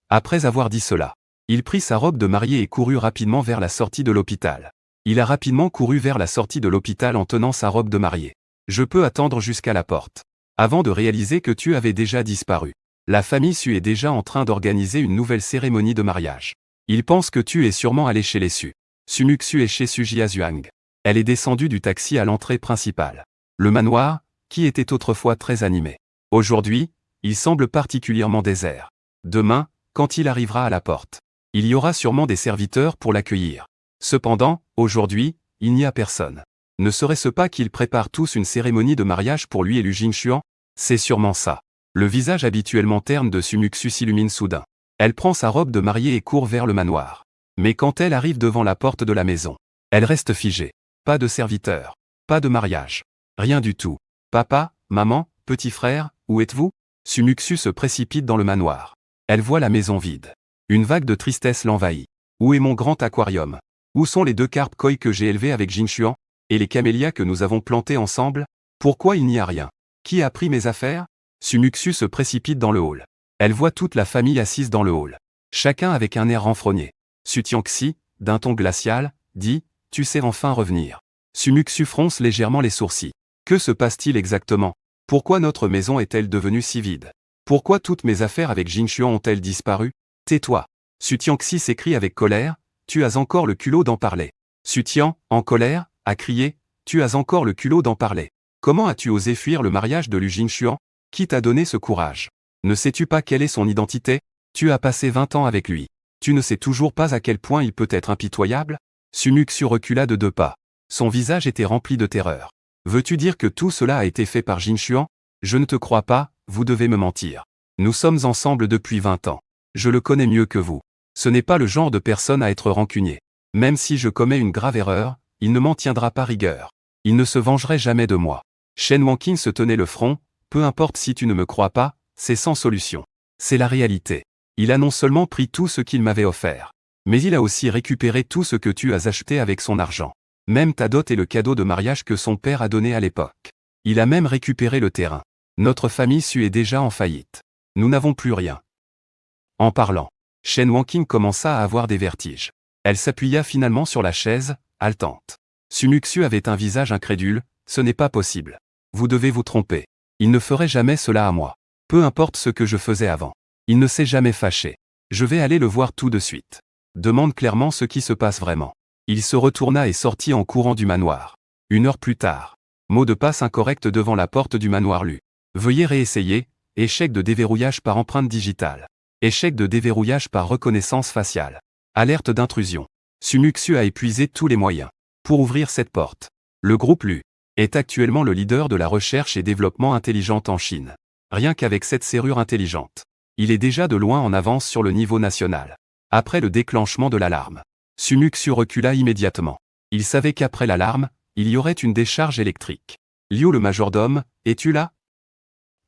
Après avoir dit cela, il prit sa robe de mariée et courut rapidement vers la sortie de l'hôpital. Il a rapidement couru vers la sortie de l'hôpital en tenant sa robe de mariée. Je peux attendre jusqu'à la porte. Avant de réaliser que tu avais déjà disparu. La famille Su est déjà en train d'organiser une nouvelle cérémonie de mariage. Ils pensent que tu es sûrement allé chez les Su. Sumuxu est chez Su Jiazhuang. Elle est descendue du taxi à l'entrée principale. Le manoir, qui était autrefois très animé. Aujourd'hui, il semble particulièrement désert. Demain, quand il arrivera à la porte, il y aura sûrement des serviteurs pour l'accueillir. Cependant, aujourd'hui, il n'y a personne. Ne serait-ce pas qu'ils préparent tous une cérémonie de mariage pour lui et Lu Jinshuan? C'est sûrement ça. Le visage habituellement terne de Sumuxu s'illumine soudain. Elle prend sa robe de mariée et court vers le manoir. Mais quand elle arrive devant la porte de la maison, elle reste figée. Pas de serviteur. Pas de mariage. Rien du tout. Papa, maman, petit frère, où êtes-vous? Sumuxu se précipite dans le manoir. Elle voit la maison vide. Une vague de tristesse l'envahit. Où est mon grand aquarium? Où sont les 2 carpes koi que j'ai élevés avec Jinshuan? Et les camélias que nous avons plantés ensemble? Pourquoi il n'y a rien? Qui a pris mes affaires? Sumuxu se précipite dans le hall. Elle voit toute la famille assise dans le hall. Chacun avec un air renfrogné. Su Tianxi, d'un ton glacial, dit, tu sais enfin revenir. Sumuxu fronce légèrement les sourcils. Que se passe-t-il exactement? Pourquoi notre maison est-elle devenue si vide? Pourquoi toutes mes affaires avec Jinshuan ont-elles disparu? Tais-toi. Su Tianxi s'écrie avec colère, tu as encore le culot d'en parler. Su Tian, en colère, a crié, tu as encore le culot d'en parler. Comment as-tu osé fuir le mariage de Lu Jinshuan? Qui t'a donné ce courage? Ne sais-tu pas quelle est son identité? Tu as passé 20 ans avec lui. Tu ne sais toujours pas à quel point il peut être impitoyable? Sumuxu recula de 2 pas. Son visage était rempli de terreur. Veux-tu dire que tout cela a été fait par Jinshuan? Je ne te crois pas, vous devez me mentir. Nous sommes ensemble depuis 20 ans. Je le connais mieux que vous. Ce n'est pas le genre de personne à être rancunier. Même si je commets une grave erreur, il ne m'en tiendra pas rigueur. Il ne se vengerait jamais de moi. Shen Wanqing se tenait le front, peu importe si tu ne me crois pas, c'est sans solution. C'est la réalité. Il a non seulement pris tout ce qu'il m'avait offert, mais il a aussi récupéré tout ce que tu as acheté avec son argent. Même ta dot et le cadeau de mariage que son père a donné à l'époque. Il a même récupéré le terrain. Notre famille Su est déjà en faillite. Nous n'avons plus rien. En parlant, Shen Wanqing commença à avoir des vertiges. Elle s'appuya finalement sur la chaise, haletante. Sumuxu avait un visage incrédule, ce n'est pas possible. Vous devez vous tromper. Il ne ferait jamais cela à moi. Peu importe ce que je faisais avant. Il ne s'est jamais fâché. Je vais aller le voir tout de suite. Demande clairement ce qui se passe vraiment. Il se retourna et sortit en courant du manoir. 1 heure plus tard. Mot de passe incorrect devant la porte du manoir lu. Veuillez réessayer, échec de déverrouillage par empreinte digitale. Échec de déverrouillage par reconnaissance faciale. Alerte d'intrusion. Sumuxu a épuisé tous les moyens pour ouvrir cette porte. Le groupe LU est actuellement le leader de la recherche et développement intelligente en Chine. Rien qu'avec cette serrure intelligente, il est déjà de loin en avance sur le niveau national. Après le déclenchement de l'alarme, Sumuxu recula immédiatement. Il savait qu'après l'alarme, il y aurait une décharge électrique. Liu le majordome, es-tu là?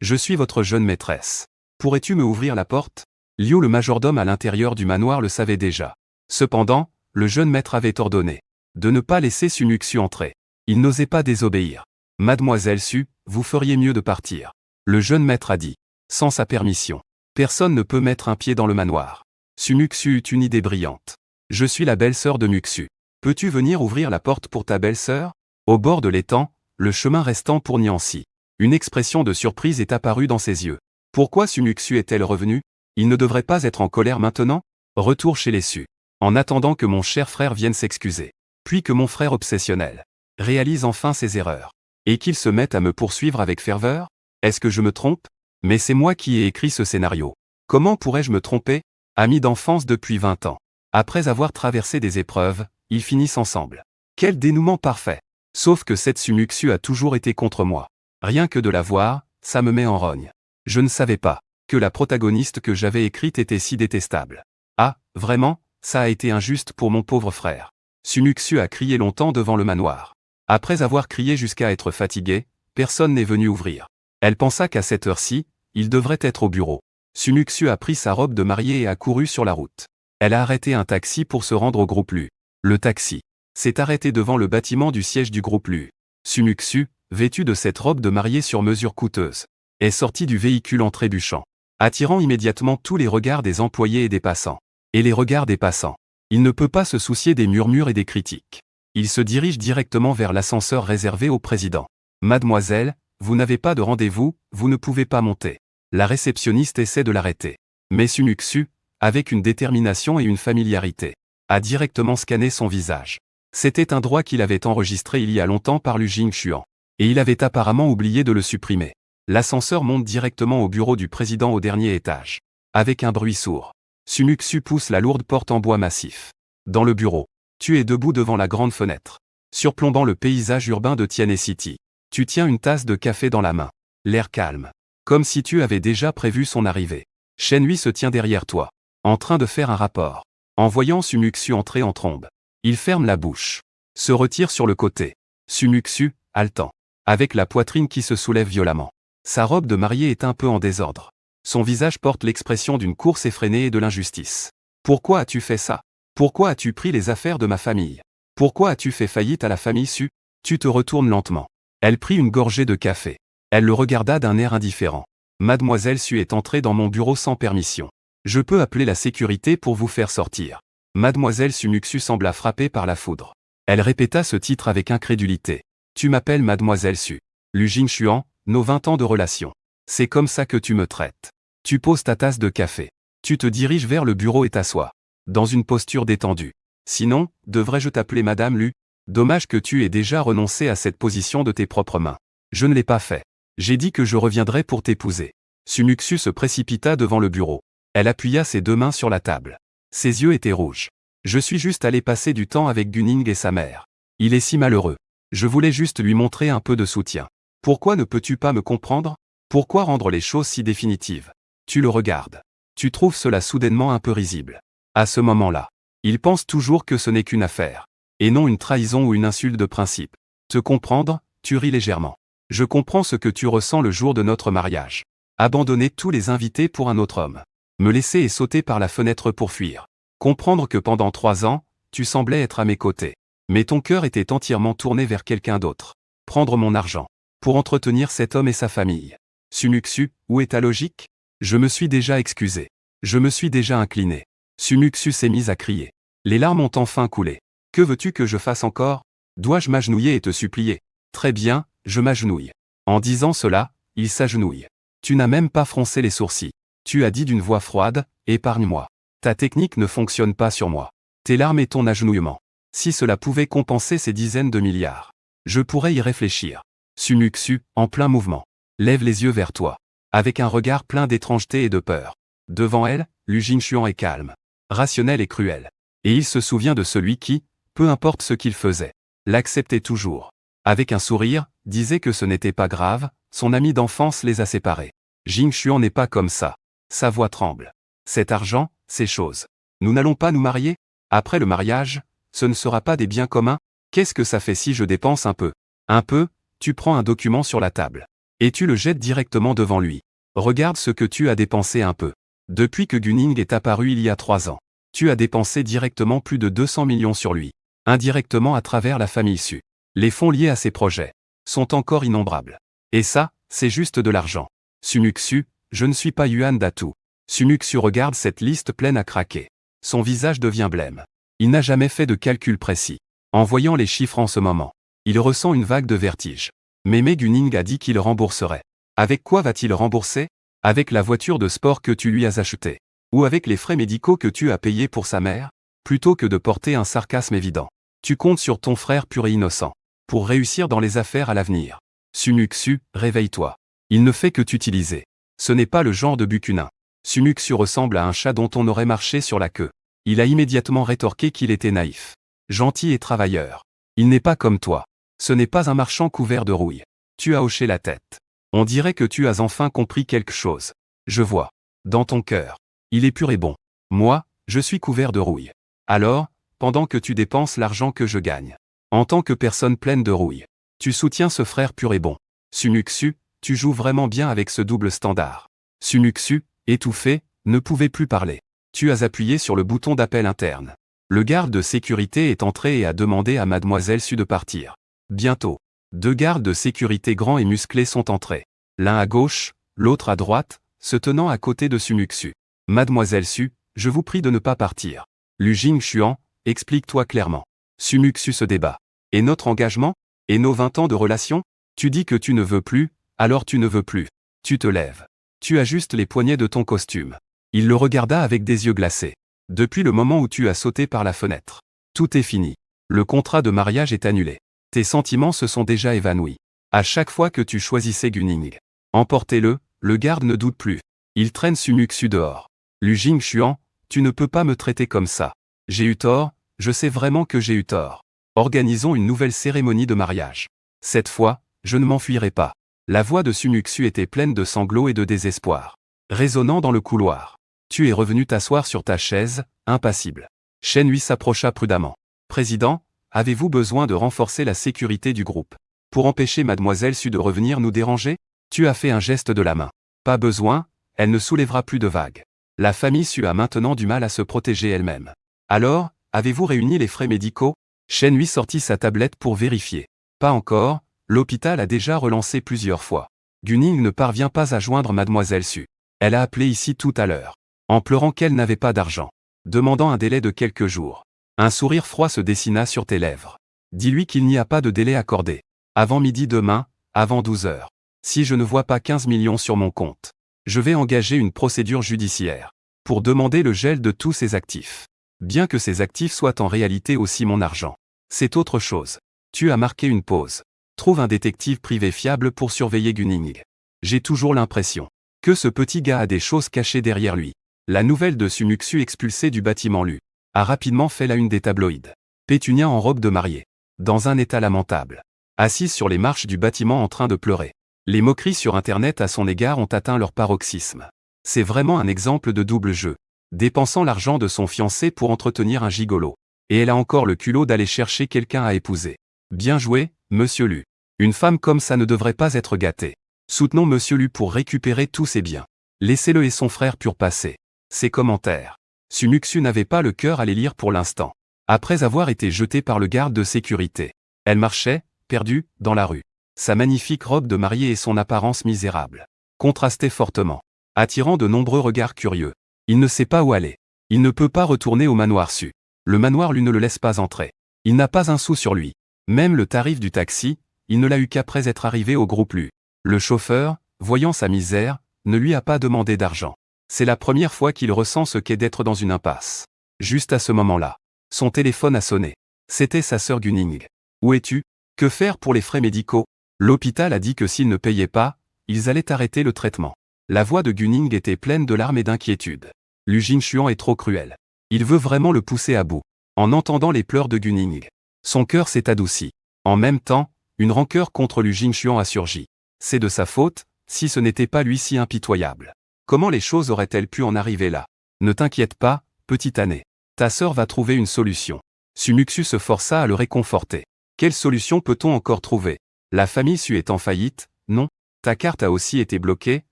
Je suis votre jeune maîtresse. Pourrais-tu me ouvrir la porte? Liu le majordome à l'intérieur du manoir le savait déjà. Cependant, le jeune maître avait ordonné de ne pas laisser Sumuxu entrer. Il n'osait pas désobéir. Mademoiselle Su, vous feriez mieux de partir. Le jeune maître a dit. Sans sa permission, personne ne peut mettre un pied dans le manoir. Sumuxu eut une idée brillante. Je suis la belle-sœur de Muxu. Peux-tu venir ouvrir la porte pour ta belle-sœur? Au bord de l'étang, le chemin restant pour Niancy. Une expression de surprise est apparue dans ses yeux. Pourquoi Sumuxu est-elle revenue? Il ne devrait pas être en colère maintenant? Retour chez les Su. En attendant que mon cher frère vienne s'excuser. Puis que mon frère obsessionnel réalise enfin ses erreurs. Et qu'il se mette à me poursuivre avec ferveur? Est-ce que je me trompe? Mais c'est moi qui ai écrit ce scénario. Comment pourrais-je me tromper? Amis d'enfance depuis 20 ans. Après avoir traversé des épreuves, ils finissent ensemble. Quel dénouement parfait! Sauf que cette Sumuxu a toujours été contre moi. Rien que de la voir, ça me met en rogne. Je ne savais pas que la protagoniste que j'avais écrite était si détestable. Ah, vraiment, ça a été injuste pour mon pauvre frère. Sumuxu a crié longtemps devant le manoir. Après avoir crié jusqu'à être fatigué, personne n'est venu ouvrir. Elle pensa qu'à cette heure-ci, il devrait être au bureau. Sumuxu a pris sa robe de mariée et a couru sur la route. Elle a arrêté un taxi pour se rendre au groupe LU. Le taxi s'est arrêté devant le bâtiment du siège du groupe LU. Sumuxu, vêtu de cette robe de mariée sur mesure coûteuse, est sorti du véhicule en trébuchant, attirant immédiatement tous les regards des employés et des passants. Et les regards des passants. Il ne peut pas se soucier des murmures et des critiques. Il se dirige directement vers l'ascenseur réservé au président. Mademoiselle, vous n'avez pas de rendez-vous, vous ne pouvez pas monter. La réceptionniste essaie de l'arrêter. Mais Sumuxu, avec une détermination et une familiarité, a directement scanné son visage. C'était un droit qu'il avait enregistré il y a longtemps par Lu Jingxuan. Et il avait apparemment oublié de le supprimer. L'ascenseur monte directement au bureau du président au dernier étage. Avec un bruit sourd, Sumuxu pousse la lourde porte en bois massif. Dans le bureau, tu es debout devant la grande fenêtre, surplombant le paysage urbain de Tianhe City. Tu tiens une tasse de café dans la main, l'air calme, comme si tu avais déjà prévu son arrivée. Shen Hui se tient derrière toi, en train de faire un rapport. En voyant Sumuxu entrer en trombe, il ferme la bouche, se retire sur le côté. Sumuxu, haletant, avec la poitrine qui se soulève violemment. Sa robe de mariée est un peu en désordre. Son visage porte l'expression d'une course effrénée et de l'injustice. Pourquoi as-tu fait ça? Pourquoi as-tu pris les affaires de ma famille? Pourquoi as-tu fait faillite à la famille Su? Tu te retournes lentement. Elle prit une gorgée de café. Elle le regarda d'un air indifférent. Mademoiselle Su est entrée dans mon bureau sans permission. Je peux appeler la sécurité pour vous faire sortir. Mademoiselle Sumuxu sembla frappée par la foudre. Elle répéta ce titre avec incrédulité. Tu m'appelles Mademoiselle Su. Lu Jingxuan, nos 20 ans de relation. C'est comme ça que tu me traites. Tu poses ta tasse de café. Tu te diriges vers le bureau et t'assois. Dans une posture détendue. Sinon, devrais-je t'appeler Madame Lu? Dommage que tu aies déjà renoncé à cette position de tes propres mains. Je ne l'ai pas fait. J'ai dit que je reviendrais pour t'épouser. Sumuxu se précipita devant le bureau. Elle appuya ses 2 mains sur la table. Ses yeux étaient rouges. Je suis juste allé passer du temps avec Gunning et sa mère. Il est si malheureux. Je voulais juste lui montrer un peu de soutien. Pourquoi ne peux-tu pas me comprendre? Pourquoi rendre les choses si définitives? Tu le regardes. Tu trouves cela soudainement un peu risible. À ce moment-là, il pense toujours que ce n'est qu'une affaire, et non une trahison ou une insulte de principe. Te comprendre, tu ris légèrement. Je comprends ce que tu ressens le jour de notre mariage. Abandonner tous les invités pour un autre homme. Me laisser et sauter par la fenêtre pour fuir. Comprendre que pendant 3 ans, tu semblais être à mes côtés. Mais ton cœur était entièrement tourné vers quelqu'un d'autre. Prendre mon argent. Pour entretenir cet homme et sa famille. Sumuxu, où est ta logique? Je me suis déjà excusé. Je me suis déjà incliné. Sumuxu s'est mise à crier. Les larmes ont enfin coulé. Que veux-tu que je fasse encore? Dois-je m'agenouiller et te supplier? Très bien, je m'agenouille. En disant cela, il s'agenouille. Tu n'as même pas froncé les sourcils. Tu as dit d'une voix froide, épargne-moi. Ta technique ne fonctionne pas sur moi. Tes larmes et ton agenouillement. Si cela pouvait compenser ces dizaines de milliards. Je pourrais y réfléchir. Sumuxu, en plein mouvement, lève les yeux vers toi. Avec un regard plein d'étrangeté et de peur. Devant elle, Lu Jingchuan est calme, rationnel et cruel. Et il se souvient de celui qui, peu importe ce qu'il faisait, l'acceptait toujours. Avec un sourire, disait que ce n'était pas grave, son ami d'enfance les a séparés. Jingchuan n'est pas comme ça. Sa voix tremble. Cet argent, ces choses. Nous n'allons pas nous marier? Après le mariage, ce ne sera pas des biens communs? Qu'est-ce que ça fait si je dépense un peu? Un peu, tu prends un document sur la table. Et tu le jettes directement devant lui. Regarde ce que tu as dépensé un peu. Depuis que Gunning est apparu il y a 3 ans. Tu as dépensé directement plus de 200 millions sur lui. Indirectement à travers la famille Su. Les fonds liés à ces projets sont encore innombrables. Et ça, c'est juste de l'argent. Sumuxu, je ne suis pas Yuan Datu. Sumuxu regarde cette liste pleine à craquer. Son visage devient blême. Il n'a jamais fait de calcul précis. En voyant les chiffres en ce moment, il ressent une vague de vertige. Mémé Gunning a dit qu'il rembourserait. Avec quoi va-t-il rembourser? Avec la voiture de sport que tu lui as achetée. Ou avec les frais médicaux que tu as payés pour sa mère? Plutôt que de porter un sarcasme évident. Tu comptes sur ton frère pur et innocent. Pour réussir dans les affaires à l'avenir. Sumuxu, réveille-toi. Il ne fait que t'utiliser. Ce n'est pas le genre de bucunin. Sumuxu ressemble à un chat dont on aurait marché sur la queue. Il a immédiatement rétorqué qu'il était naïf. Gentil et travailleur. Il n'est pas comme toi. Ce n'est pas un marchand couvert de rouille. Tu as hoché la tête. On dirait que tu as enfin compris quelque chose. Je vois. Dans ton cœur. Il est pur et bon. Moi, je suis couvert de rouille. Alors, pendant que tu dépenses l'argent que je gagne. En tant que personne pleine de rouille. Tu soutiens ce frère pur et bon. Sumuxu, tu joues vraiment bien avec ce double standard. Sumuxu, étouffé, ne pouvait plus parler. Tu as appuyé sur le bouton d'appel interne. Le garde de sécurité est entré et a demandé à Mademoiselle Su de partir. Bientôt. 2 gardes de sécurité grands et musclés sont entrés. L'un à gauche, l'autre à droite, se tenant à côté de Sumuxu. Mademoiselle Su, je vous prie de ne pas partir. Lu Jingchuan, explique-toi clairement. Sumuxu se débat. Et notre engagement? Et nos 20 ans de relation? Tu dis que tu ne veux plus, alors tu ne veux plus. Tu te lèves. Tu ajustes les poignets de ton costume. Il le regarda avec des yeux glacés. Depuis le moment où tu as sauté par la fenêtre. Tout est fini. Le contrat de mariage est annulé. Tes sentiments se sont déjà évanouis. À chaque fois que tu choisissais Gunning. Emportez-le, le garde ne doute plus. Il traîne Sumuxu dehors. Lu Jingchuan, tu ne peux pas me traiter comme ça. J'ai eu tort, je sais vraiment que j'ai eu tort. Organisons une nouvelle cérémonie de mariage. Cette fois, je ne m'enfuirai pas. La voix de Sumuxu était pleine de sanglots et de désespoir. Résonnant dans le couloir. Tu es revenu t'asseoir sur ta chaise, impassible. Shen Hui s'approcha prudemment. Président, avez-vous besoin de renforcer la sécurité du groupe? Pour empêcher Mademoiselle Su de revenir nous déranger? Tu as fait un geste de la main. Pas besoin, elle ne soulèvera plus de vagues. La famille Su a maintenant du mal à se protéger elle-même. Alors, avez-vous réuni les frais médicaux? Shen Hui sortit sa tablette pour vérifier. Pas encore, l'hôpital a déjà relancé plusieurs fois. Gunning ne parvient pas à joindre Mademoiselle Su. Elle a appelé ici tout à l'heure. En pleurant qu'elle n'avait pas d'argent. Demandant un délai de quelques jours. Un sourire froid se dessina sur tes lèvres. Dis-lui qu'il n'y a pas de délai accordé. Avant midi demain, avant 12 heures. Si je ne vois pas 15 millions sur mon compte, je vais engager une procédure judiciaire. Pour demander le gel de tous ses actifs. Bien que ces actifs soient en réalité aussi mon argent. C'est autre chose. Tu as marqué une pause. Trouve un détective privé fiable pour surveiller Gunning. J'ai toujours l'impression que ce petit gars a des choses cachées derrière lui. La nouvelle de Sumuxu expulsé du bâtiment Lu a rapidement fait la une des tabloïds. Pétunia en robe de mariée. Dans un état lamentable. Assise sur les marches du bâtiment en train de pleurer. Les moqueries sur Internet à son égard ont atteint leur paroxysme. C'est vraiment un exemple de double jeu. Dépensant l'argent de son fiancé pour entretenir un gigolo. Et elle a encore le culot d'aller chercher quelqu'un à épouser. Bien joué, Monsieur Lu. Une femme comme ça ne devrait pas être gâtée. Soutenons Monsieur Lu pour récupérer tous ses biens. Laissez-le et son frère pur passer. Ses commentaires. Sumuxu n'avait pas le cœur à les lire pour l'instant. Après avoir été jetée par le garde de sécurité. Elle marchait, perdue, dans la rue. Sa magnifique robe de mariée et son apparence misérable contrastaient fortement, attirant de nombreux regards curieux. Il ne sait pas où aller. Il ne peut pas retourner au manoir Su. Le manoir lui ne le laisse pas entrer. Il n'a pas un sou sur lui. Même le tarif du taxi, il ne l'a eu qu'après être arrivé au groupe Lu. Le chauffeur, voyant sa misère, ne lui a pas demandé d'argent. C'est la première fois qu'il ressent ce qu'est d'être dans une impasse. Juste à ce moment-là, son téléphone a sonné. C'était sa sœur Gunning. Où es-tu? Que faire pour les frais médicaux? L'hôpital a dit que s'ils ne payaient pas, ils allaient arrêter le traitement. La voix de Gunning était pleine de larmes et d'inquiétude. Lu Jingchuan est trop cruel. Il veut vraiment le pousser à bout. En entendant les pleurs de Gunning, son cœur s'est adouci. En même temps, une rancœur contre Lu Jingchuan a surgi. C'est de sa faute, si ce n'était pas lui si impitoyable. Comment les choses auraient-elles pu en arriver là? Ne t'inquiète pas, petite année. Ta sœur va trouver une solution. Sumuxu se força à le réconforter. Quelle solution peut-on encore trouver? La famille Su est en faillite, non? Ta carte a aussi été bloquée,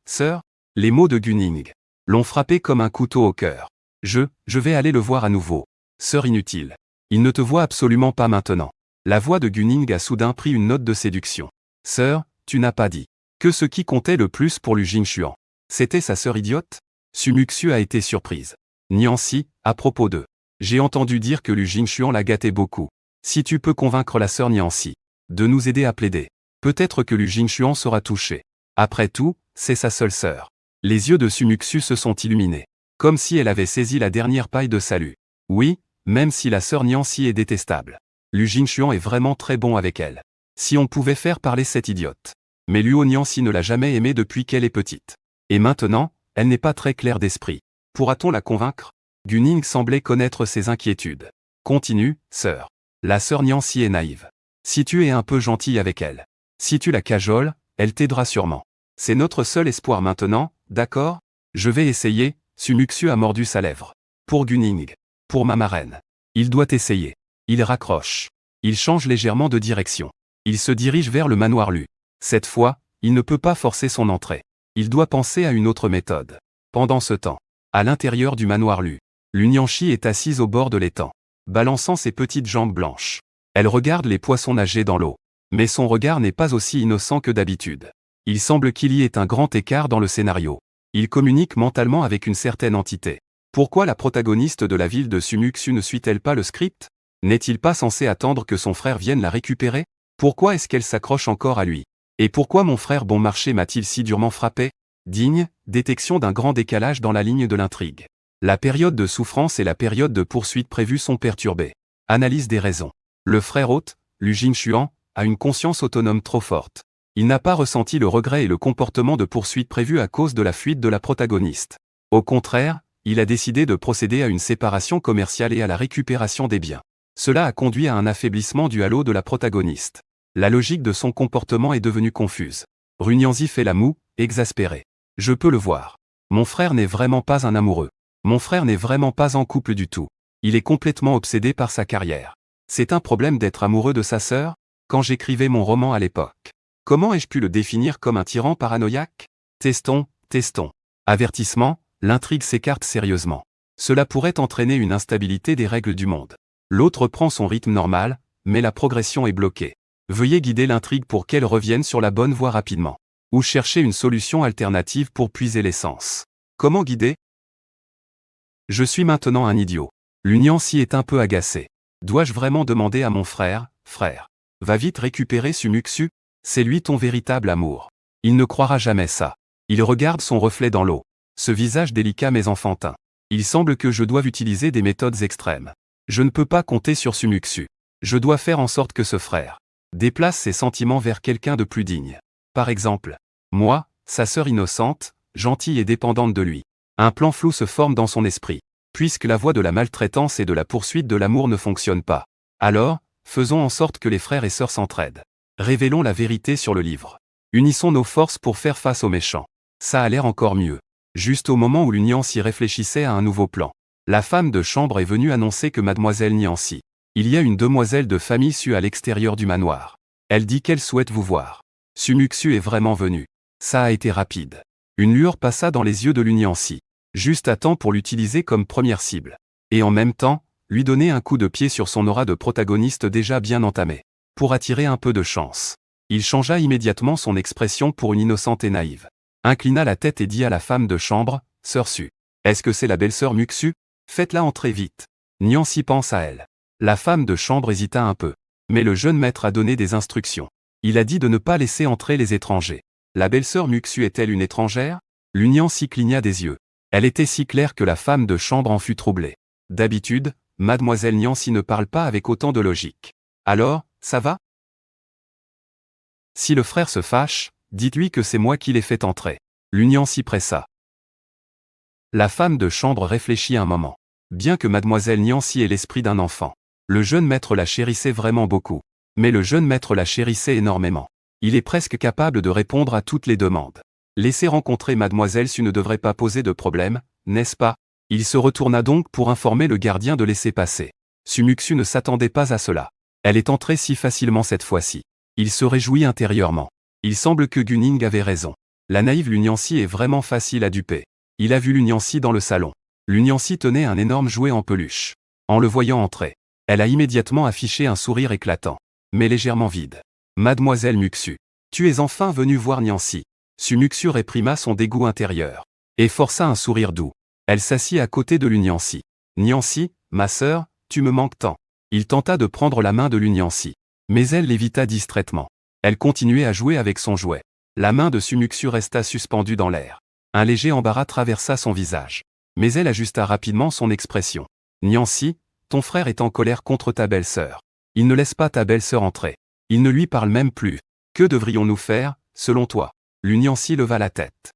sœur? Les mots de Gunning l'ont frappé comme un couteau au cœur. Je vais aller le voir à nouveau. Sœur inutile. Il ne te voit absolument pas maintenant. La voix de Gunning a soudain pris une note de séduction. Sœur, tu n'as pas dit que ce qui comptait le plus pour Lu Jingchuan, c'était sa sœur idiote? Sumuxu a été surprise. Niancy, à propos d'eux. J'ai entendu dire que Lu Jingchuan la gâtait beaucoup. Si tu peux convaincre la sœur Niancy de nous aider à plaider, peut-être que Lu Jingchuan sera touché. Après tout, c'est sa seule sœur. Les yeux de Sumuxu se sont illuminés, comme si elle avait saisi la dernière paille de salut. Oui, même si la sœur Niancy est détestable, Lu Jingchuan est vraiment très bon avec elle. Si on pouvait faire parler cette idiote. Mais Luo Niancy ne l'a jamais aimée depuis qu'elle est petite. Et maintenant, elle n'est pas très claire d'esprit. Pourra-t-on la convaincre? Gunning semblait connaître ses inquiétudes. Continue, sœur. La sœur Niancy est naïve. Si tu es un peu gentil avec elle, si tu la cajoles, elle t'aidera sûrement. C'est notre seul espoir maintenant, d'accord? Je vais essayer, Sumuxu a mordu sa lèvre. Pour Gunning. Pour ma marraine. Il doit essayer. Il raccroche. Il change légèrement de direction. Il se dirige vers le manoir Lu. Cette fois, il ne peut pas forcer son entrée. Il doit penser à une autre méthode. Pendant ce temps, à l'intérieur du manoir Lu, Lu Nianchi est assise au bord de l'étang, balançant ses petites jambes blanches. Elle regarde les poissons nager dans l'eau. Mais son regard n'est pas aussi innocent que d'habitude. Il semble qu'il y ait un grand écart dans le scénario. Il communique mentalement avec une certaine entité. Pourquoi la protagoniste de la ville de Sumuxu ne suit-elle pas le script? N'est-il pas censé attendre que son frère vienne la récupérer? Pourquoi est-ce qu'elle s'accroche encore à lui? Et pourquoi mon frère bon marché m'a-t-il si durement frappé? Détection d'un grand décalage dans la ligne de l'intrigue. La période de souffrance et la période de poursuite prévue sont perturbées. Analyse des raisons. Le frère hôte, Lu Jingchuan, a une conscience autonome trop forte. Il n'a pas ressenti le regret et le comportement de poursuite prévu à cause de la fuite de la protagoniste. Au contraire, il a décidé de procéder à une séparation commerciale et à la récupération des biens. Cela a conduit à un affaiblissement du halo de la protagoniste. La logique de son comportement est devenue confuse. Runyanzi fait la moue, exaspéré. Je peux le voir. Mon frère n'est vraiment pas un amoureux. Mon frère n'est vraiment pas en couple du tout. Il est complètement obsédé par sa carrière. C'est un problème d'être amoureux de sa sœur? Quand j'écrivais mon roman à l'époque, comment ai-je pu le définir comme un tyran paranoïaque? Testons. Avertissement, l'intrigue s'écarte sérieusement. Cela pourrait entraîner une instabilité des règles du monde. L'autre prend son rythme normal, mais la progression est bloquée. Veuillez guider l'intrigue pour qu'elle revienne sur la bonne voie rapidement. Ou chercher une solution alternative pour puiser l'essence. Comment guider? Je suis maintenant un idiot. Lu Niancy est un peu agacé. Dois-je vraiment demander à mon frère, va vite récupérer Sumuxu? C'est lui ton véritable amour. Il ne croira jamais ça. Il regarde son reflet dans l'eau. Ce visage délicat mais enfantin. Il semble que je doive utiliser des méthodes extrêmes. Je ne peux pas compter sur Sumuxu. Je dois faire en sorte que ce frère déplace ses sentiments vers quelqu'un de plus digne. Par exemple, moi, sa sœur innocente, gentille et dépendante de lui. Un plan flou se forme dans son esprit. Puisque la voie de la maltraitance et de la poursuite de l'amour ne fonctionne pas. Alors, faisons en sorte que les frères et sœurs s'entraident. Révélons la vérité sur le livre. Unissons nos forces pour faire face aux méchants. Ça a l'air encore mieux. Juste au moment où Lu Niancy réfléchissait à un nouveau plan, la femme de chambre est venue annoncer que mademoiselle Niancy, il y a une demoiselle de famille Su à l'extérieur du manoir. Elle dit qu'elle souhaite vous voir. Sumuxu est vraiment venu. Ça a été rapide. Une lueur passa dans les yeux de Lu Niancy. Juste à temps pour l'utiliser comme première cible. Et en même temps, lui donner un coup de pied sur son aura de protagoniste déjà bien entamée. Pour attirer un peu de chance. Il changea immédiatement son expression pour une innocente et naïve. Inclina la tête et dit à la femme de chambre, Sœur Su. Est-ce que c'est la belle-sœur Muxu? Faites-la entrer vite. Niancy pense à elle. La femme de chambre hésita un peu. Mais le jeune maître a donné des instructions. Il a dit de ne pas laisser entrer les étrangers. La belle-sœur Muxu est-elle une étrangère? Niancy cligna des yeux. Elle était si claire que la femme de chambre en fut troublée. D'habitude, mademoiselle Niancy ne parle pas avec autant de logique. Alors, ça va? Si le frère se fâche, dites-lui que c'est moi qui l'ai fait entrer. Niancy pressa. La femme de chambre réfléchit un moment. Bien que mademoiselle Niancy ait l'esprit d'un enfant, le jeune maître la chérissait vraiment beaucoup. Mais le jeune maître la chérissait énormément. Il est presque capable de répondre à toutes les demandes. Laisser rencontrer mademoiselle Su ne devrait pas poser de problème, n'est-ce pas? Il se retourna donc pour informer le gardien de laisser passer. Su Muxu ne s'attendait pas à cela. Elle est entrée si facilement cette fois-ci. Il se réjouit intérieurement. Il semble que Gunning avait raison. La naïve Niancy est vraiment facile à duper. Il a vu Niancy dans le salon. Niancy tenait un énorme jouet en peluche. En le voyant entrer, elle a immédiatement affiché un sourire éclatant, mais légèrement vide. Mademoiselle Muxu, tu es enfin venue voir Niancy. Su Muxu réprima son dégoût intérieur et força un sourire doux. Elle s'assit à côté de Niancy. Niancy, ma sœur, tu me manques tant. Il tenta de prendre la main de Niancy, mais elle l'évita distraitement. Elle continuait à jouer avec son jouet. La main de Su Muxu resta suspendue dans l'air. Un léger embarras traversa son visage. Mais elle ajusta rapidement son expression. Niancy, ton frère est en colère contre ta belle-sœur. Il ne laisse pas ta belle-sœur entrer. Il ne lui parle même plus. Que devrions-nous faire, selon toi? Niancy leva la tête.